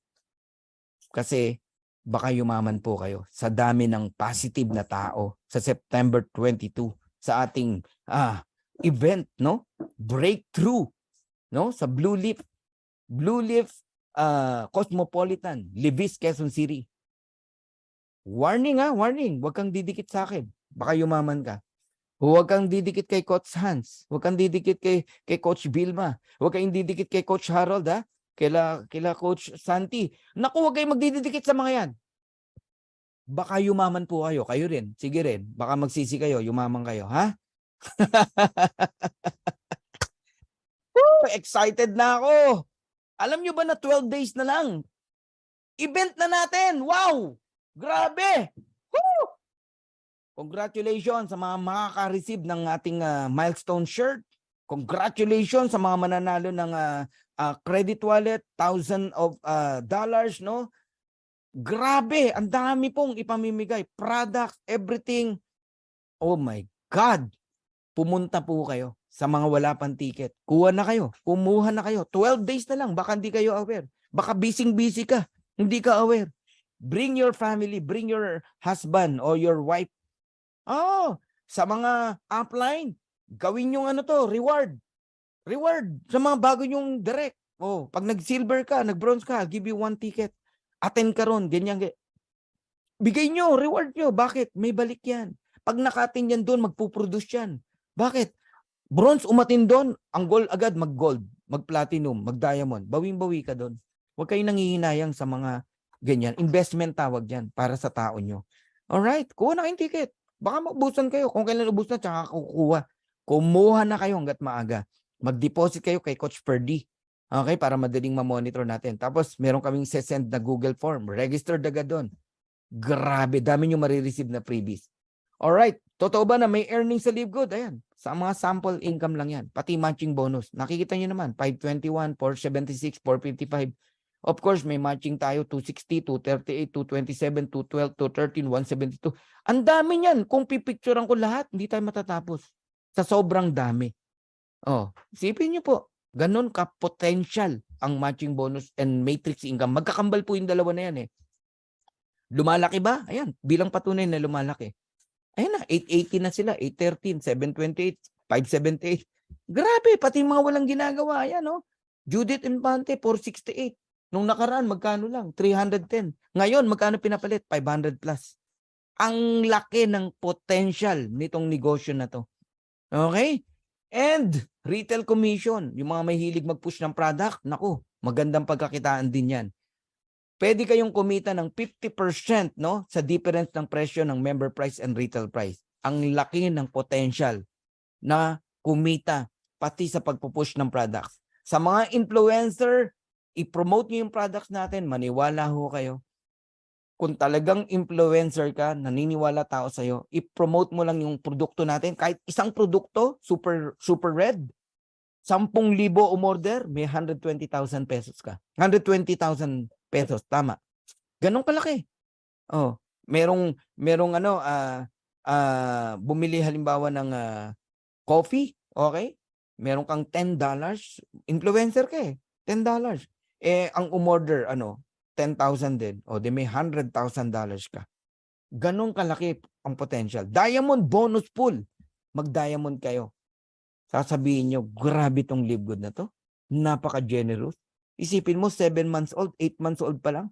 Kasi baka yumaman po kayo sa dami ng positive na tao sa September 22 sa ating event, no? Breakthrough, no? Sa Blue Leaf Cosmopolitan, Libis, Quezon City. Warning warning. Huwag kang didikit sa akin. Baka yumaman ka. Huwag kang didikit kay Coach Hans. Huwag kang didikit kay Coach Vilma. Huwag kang didikit kay Coach Harold, Kila Coach Santi. Naku, huwag kayong magdidikit sa mga yan. Baka yumaman po kayo. Kayo rin. Sige rin. Baka magsisi kayo. Yumaman kayo. Ha? Excited na ako. Alam nyo ba na 12 days na lang? Event na natin. Wow! Grabe! Woo! Congratulations sa mga makaka-receive ng ating milestone shirt. Congratulations sa mga mananalo ng credit wallet, $1,000 dollars, no? Grabe, ang dami pong ipamimigay. Products, everything. Oh my God! Pumunta po kayo sa mga wala pang ticket. Kuha na kayo. Kumuha na kayo. 12 days na lang. Baka hindi kayo aware. Baka busy ka. Hindi ka aware. Bring your family. Bring your husband or your wife. Sa mga upline, gawin yung reward. Reward sa mga bago yung direct. Pag nag-silver ka, nag-bronze ka, I'll give you 1 ticket. Attend ka ron, ganyan. Bigay nyo, reward nyo. Bakit? May balik yan. Pag naka-attend yan doon, magpuproduce yan. Bakit? Bronze umatin doon, ang gold agad mag-gold, mag-platinum, mag-diamond. Bawing-bawi ka doon. Huwag kayong nangihinayang sa mga ganyan. Investment tawag yan para sa tao nyo. Alright, kuha na kayong ticket. Baka maubusan kayo. Kung kailan ubus na, tsaka kukuha. Kumuha na kayo hanggat maaga. Mag-deposit kayo kay Coach Ferdy. Okay, para madaling ma-monitor natin. Tapos, meron kaming send na Google form. Register agad doon. Grabe, dami nyo marireceive na freebies. Alright, totoo ba na may earnings sa Live Good? Ayan, sa mga sample income lang yan. Pati matching bonus. Nakikita nyo naman, 521, 476, 455. Of course, may matching tayo, 260, 238, 227, 212, 213, 172. Ang dami niyan. Kung pipicturean ko lahat, hindi tayo matatapos. Sa sobrang dami. Isipin nyo po, ganun ka-potential ang matching bonus and matrix income. Magkakambal po yung dalawa na yan Lumalaki ba? Ayan, bilang patunay na lumalaki. Ayan na, 880 na sila, 813, 728, 578. Grabe, pati mga walang ginagawa. Ayan, Judith Infante, 468. Nung nakaraan, magkano lang? 310. Ngayon, magkano pinapalit? 500 plus. Ang laki ng potential nitong negosyo na to. Okay? And retail commission, yung mga may hilig mag-push ng product, naku, magandang pagkakitaan din yan. Pwede kayong kumita ng 50% sa difference ng presyo ng member price and retail price. Ang laki ng potential na kumita pati sa pagpupush ng products. Sa mga influencer, i-promote nyo yung products natin, maniwala ho kayo. Kung talagang influencer ka, naniniwala tao sa'yo, i-promote mo lang yung produkto natin. Kahit isang produkto, super red, 10,000 umorder, may 120,000 pesos ka. 120,000 pesos, tama. Ganun kalaki. Merong bumili halimbawa ng coffee, okay? Meron kang $10, influencer ka $10. Ang umorder, 10,000 din. Di may $100,000 ka. Ganun kalaki ang potential. Diamond bonus pool. Mag-diamond kayo. Sasabihin nyo, grabe tong Live Good na to. Napaka-generous. Isipin mo, 7 months old, 8 months old pa lang,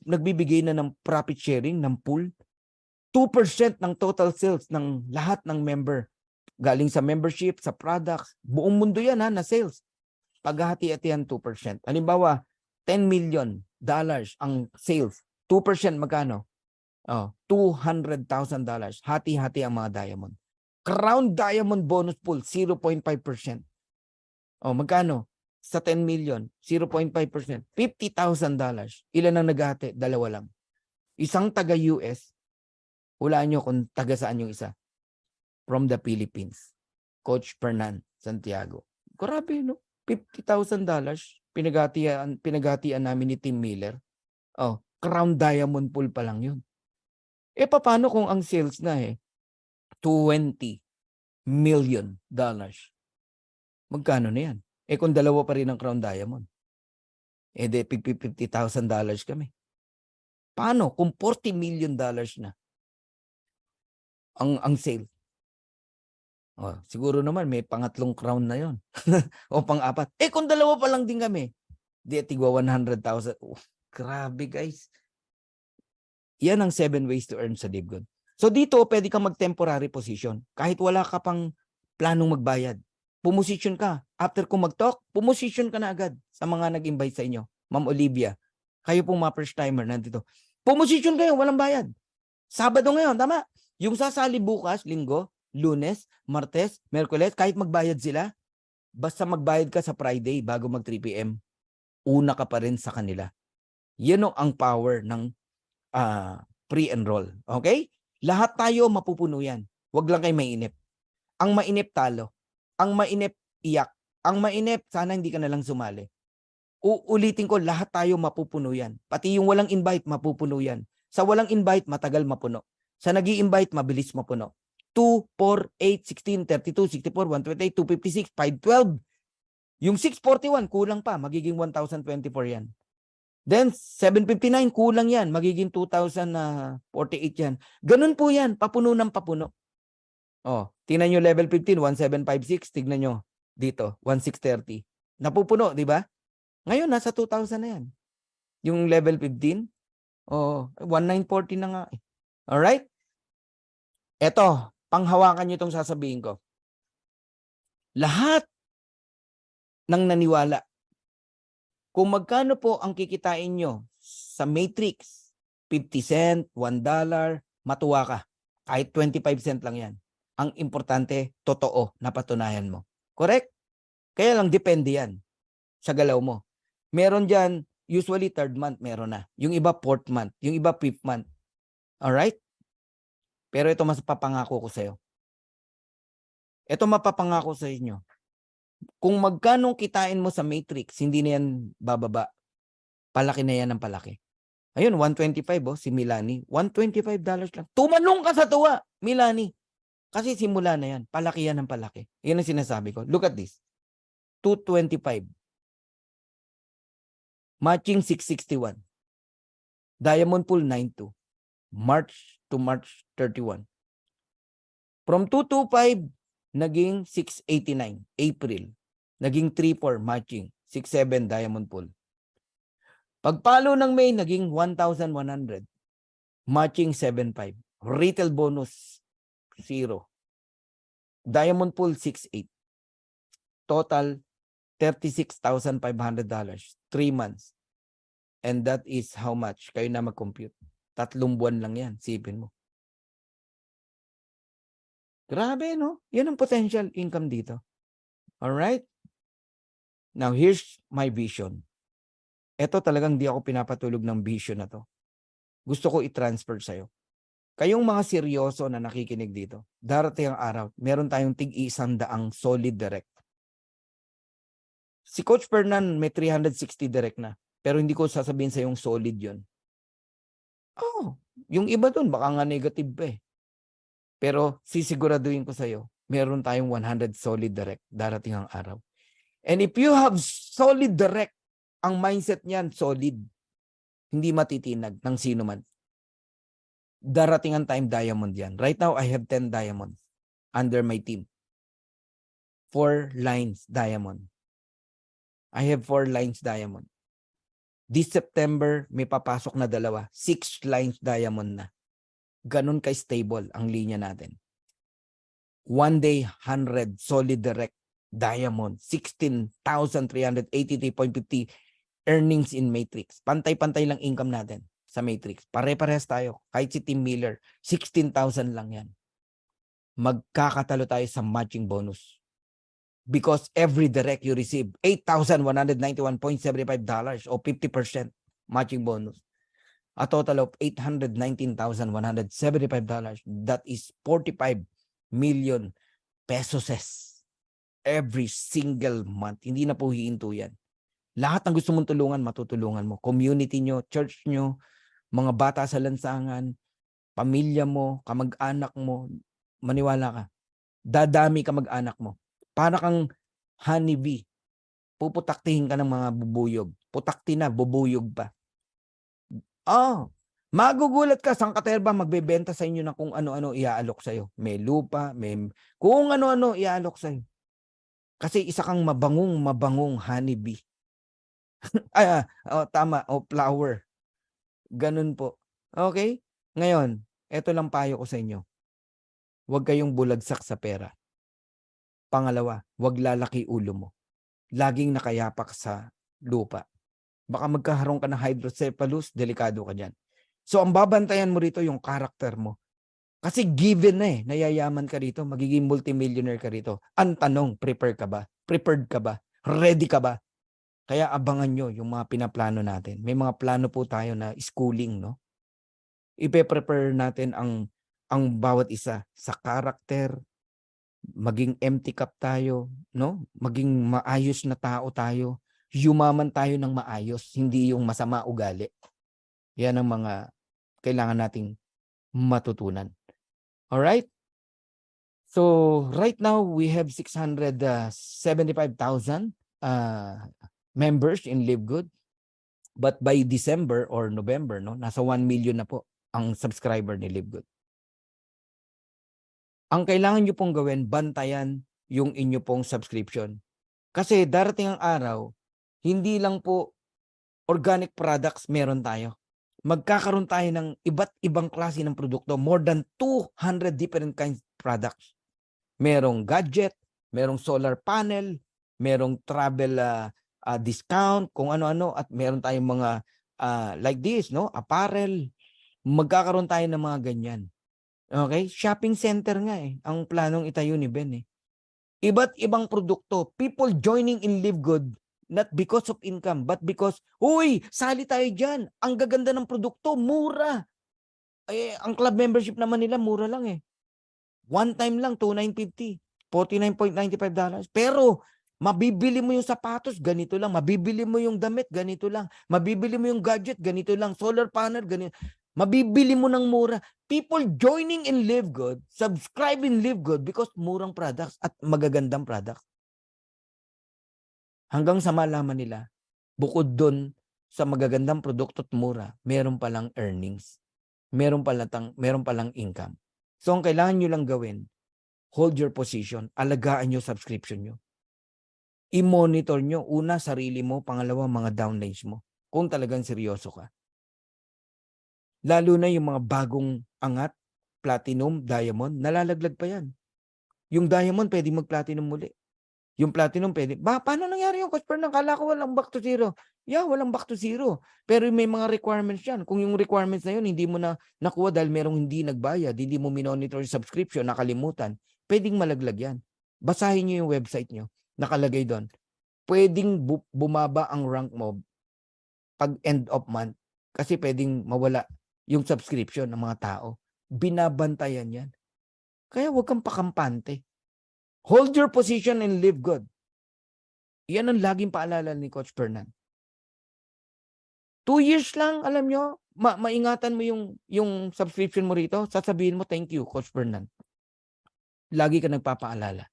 nagbibigay na ng profit sharing, ng pool. 2% ng total sales ng lahat ng member. Galing sa membership, sa products. Buong mundo yan na sales. Paghahati-hatihan 2%. Halimbawa, $10 million ang sales. 2% magkano? Oh, $200,000. Hati-hati ang mga diamond. Crown Diamond Bonus Pool, 0.5%. Oh, magkano? Sa 10 million, 0.5%. $50,000. Ilan ang naghati? Dalawa lang. Isang taga-US, hulaan nyo kung taga saan yung isa. From the Philippines. Coach Fernan Santiago. Grabe, no? $50,000. Pinagatian namin ni Tim Miller. Oh, Crown Diamond Pool pa lang yun. Paano kung ang sales na $20 million? Magkano na yan? Kung dalawa pa rin ang Crown Diamond. De $50,000 kami. Paano kung $40 million na ang sale? Oh, siguro naman may pangatlong crown na yon o pang-apat. Kung dalawa pa lang din kami, di tigwa 100,000. Oh, grabe guys. Yan ang 7 ways to earn sa Livgood. So dito, pwede kang mag-temporary position. Kahit wala ka pang planong magbayad. Pumosisyon ka. After kung mag-talk, pumosisyon ka na agad sa mga nag-invite sa inyo. Ma'am Olivia, kayo pong mga first timer nandito. Pumosisyon kayo, walang bayad. Sabado ngayon, tama? Yung sasali bukas, linggo, Lunes, Martes, Merkules, kahit magbayad sila, basta magbayad ka sa Friday bago mag 3 p.m., una ka pa rin sa kanila. Yan ang power ng pre-enroll. Okay? Lahat tayo mapupuno yan. Huwag lang kayo mainip. Ang mainip talo. Ang mainip iyak. Ang mainip, sana hindi ka na lang sumali. Uulitin ko, lahat tayo mapupuno yan. Pati yung walang invite, mapupuno yan. Sa walang invite, matagal mapuno. Sa nag-i-invite, mabilis mapuno. 2, 4, 8, 16, 32, 64, 128, 256, 512. Yung 641, kulang pa. Magiging 1,024 yan. Then, 759, kulang yan. Magiging 2,048 yan. Ganun po yan. Papuno ng papuno. Oh, tingnan nyo level 15, 1756. Tignan nyo dito, 1630. Napupuno, di ba? Ngayon, nasa 2,000 na yan. Yung level 15, 1940 na nga. Alright? Eto, panghawakan nyo itong sasabihin ko. Lahat ng naniwala, kung magkano po ang kikitain nyo sa Matrix, 50 cent, $1, matuwa ka. Kahit 25 cent lang yan. Ang importante, totoo, napatunayan mo. Correct? Kaya lang, depende yan sa galaw mo. Meron dyan, usually third month, meron na. Yung iba, fourth month. Yung iba, fifth month. Alright? Pero ito mas papangako ko sa'yo. Ito mapapangako sa inyo. Kung magkano kitain mo sa Matrix, hindi na yan bababa. Palaki na yan ng palaki. Ayun, 125 si Milani. $125 lang. Tumanong ka sa tuwa, Milani. Kasi simula na yan. Palaki yan ng palaki. Yan ang sinasabi ko. Look at this. 225. Matching 661. Diamond Pool 92. March to March 31. From 225, naging 689. April. Naging 34 matching. 67 Diamond Pool. Pagpalo ng May, naging 1,100. Matching 75. Retail bonus 0. Diamond Pool 68. Total $36,500. 3 months. And that is how much? Kayo na mag-compute. 3 buwan lang yan. Sipin mo. Grabe, no? Yan ang potential income dito. Alright? Now, here's my vision. Ito talagang di ako pinapatulog ng vision na to. Gusto ko i-transfer sa'yo. Kayong mga seryoso na nakikinig dito, darating ang araw, meron tayong tig-100 solid direct. Si Coach Fernan may 360 direct na. Pero hindi ko sasabihin sa yung solid yon. Yung iba dun, baka nga negative pa eh. Pero sisiguraduhin ko sa'yo, meron tayong 100 solid direct darating ang araw. And if you have solid direct, ang mindset niyan solid, hindi matitinag ng sino man. Darating ang time diamond yan. Right now, I have 10 diamonds under my team. 4 lines diamond. I have 4 lines diamond. This September, may papasok na 2. 6 lines diamond na. Ganun ka-stable ang linya natin. One day, 100 solid direct diamond. 16,383.50 earnings in Matrix. Pantay-pantay lang income natin sa Matrix. Pare-parehas tayo. Kahit si Tim Miller, 16,000 lang yan. Magkakatalo tayo sa matching bonus. Because every direct you receive $8,191.75 o 50% matching bonus. A total of $819,175. That is 45 million pesos every single month. Hindi na po hihinto yan. Lahat ng gusto mong tulungan, matutulungan mo. Community nyo, church nyo, mga bata sa lansangan, pamilya mo, kamag-anak mo, maniwala ka. Dadami kamag-anak mo. Para kang honeybee. Puputaktihin ka ng mga bubuyog. Putakti na, bubuyog pa. Magugulat ka, Sang Katerba magbebenta sa inyo ng kung ano-ano iaalok sa'yo. May lupa, may kung ano-ano iaalok sa'yo. Kasi isa kang mabangong honeybee. Tama, flower. Ganun po. Okay? Ngayon, eto lang payo ko sa inyo. Huwag kayong bulagsak sa pera. Pangalawa, huwag lalaki ulo mo. Laging nakayapak sa lupa. Baka magkaroon ka ng hydrocephalus, delikado ka dyan. So, ang babantayan mo rito yung karakter mo. Kasi given na nayayaman ka rito, magiging multimillionaire ka rito. Ang tanong, prepare ka ba? Prepared ka ba? Ready ka ba? Kaya abangan nyo yung mga pinaplano natin. May mga plano po tayo na schooling, no? Ipe-prepare natin ang bawat isa sa karakter, maging empty cup tayo, no? Maging maayos na tao tayo. Yumaman tayo ng maayos, hindi yung masama ugali. Yan ang mga kailangan nating matutunan. Alright? So, right now, we have 675,000 members in Live Good. But by December or November, no, nasa 1 million na po ang subscriber ni Live Good. Ang kailangan nyo pong gawin, bantayan yung inyo pong subscription. Kasi darating ang araw, hindi lang po organic products meron tayo. Magkakaroon tayo ng iba't ibang klase ng produkto. More than 200 different kinds of products. Merong gadget, merong solar panel, merong travel discount, kung ano-ano, at meron tayong mga like this, no? Apparel. Magkakaroon tayo ng mga ganyan. Okay? Shopping center nga ang planong itayo ni Ben Iba't ibang produkto. People joining in Live Good, not because of income, but because, uy, sali tayo dyan. Ang gaganda ng produkto, mura. Ang club membership naman nila, mura lang One time lang, $2,950. $49.95. Pero, mabibili mo yung sapatos, ganito lang. Mabibili mo yung damit, ganito lang. Mabibili mo yung gadget, ganito lang. Solar panel, ganito. Mabibili mo ng mura. People joining in Live Good, subscribe in Live Good because murang products at magagandang products. Hanggang sa malaman nila, bukod dun sa magagandang produkto at mura, meron palang earnings. Meron palang income. So, ang kailangan nyo lang gawin, hold your position, alagaan nyo subscription nyo. I-monitor nyo, una, sarili mo, pangalawa, mga downlines mo. Kung talagang seryoso ka. Lalo na yung mga bagong angat, platinum, diamond, nalalaglag pa yan. Yung diamond, pwede mag-platinum muli. Yung platinum, pwede. Paano nangyari yung Coach Fernand? Kala ko walang back to zero. Yeah, walang back to zero. Pero may mga requirements yan. Kung yung requirements na yun, hindi mo na nakuha dahil merong hindi nagbayad, hindi mo minonitor yung subscription, nakalimutan, pwedeng malaglag yan. Basahin nyo yung website nyo. Nakalagay doon. Pwedeng bumaba ang rank mo pag end of month. Kasi pwedeng mawala yung subscription ng mga tao. Binabantayan yan. Kaya huwag kang pakampante. Hold your position and live good. Yan ang laging paalala ni Coach Fernand. 2 years lang, alam nyo, maingatan mo yung subscription mo rito, sasabihin mo, thank you, Coach Fernand. Lagi ka nagpapaalala.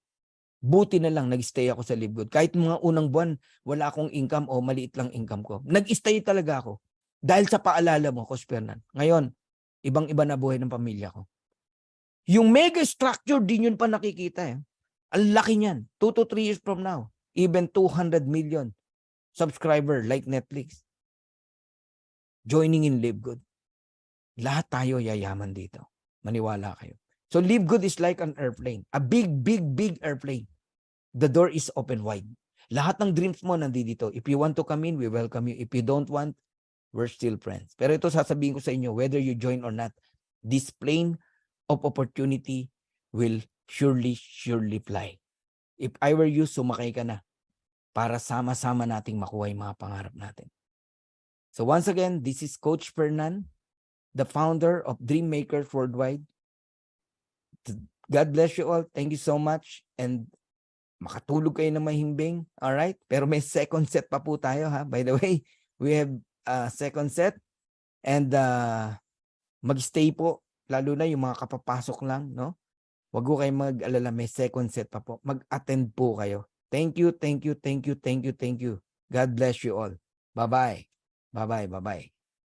Buti na lang, nag-stay ako sa Live Good. Kahit mga unang buwan, wala akong income o maliit lang income ko. Nag-stay talaga ako. Dahil sa paalala mo, Coach Fernand. Ngayon, ibang-iba na buhay ng pamilya ko. Yung mega structure, din yun pa nakikita Ang laki niyan. 2 to 3 years from now. Even 200 million subscriber like Netflix. Joining in Live Good. Lahat tayo yayaman dito. Maniwala kayo. So Live Good is like an airplane. A big, big, big airplane. The door is open wide. Lahat ng dreams mo nandito. If you want to come in, we welcome you. If you don't want, we're still friends. Pero ito sasabihin ko sa inyo, whether you join or not, this plane of opportunity will surely fly. If I were you, sumakay ka na para sama-sama nating makuha yung mga pangarap natin. So once again, this is Coach Fernan, the founder of Dream Makers Worldwide. God bless you all. Thank you so much. And makatulog kayo na mahimbing. Alright? Pero may second set pa po tayo ha. By the way, we have second set. And mag-stay po. Lalo na yung mga kapapasok lang. No? Wag ko kayong mag-alala. May second set pa po. Mag-attend po kayo. Thank you. God bless you all. Bye-bye. Bye-bye.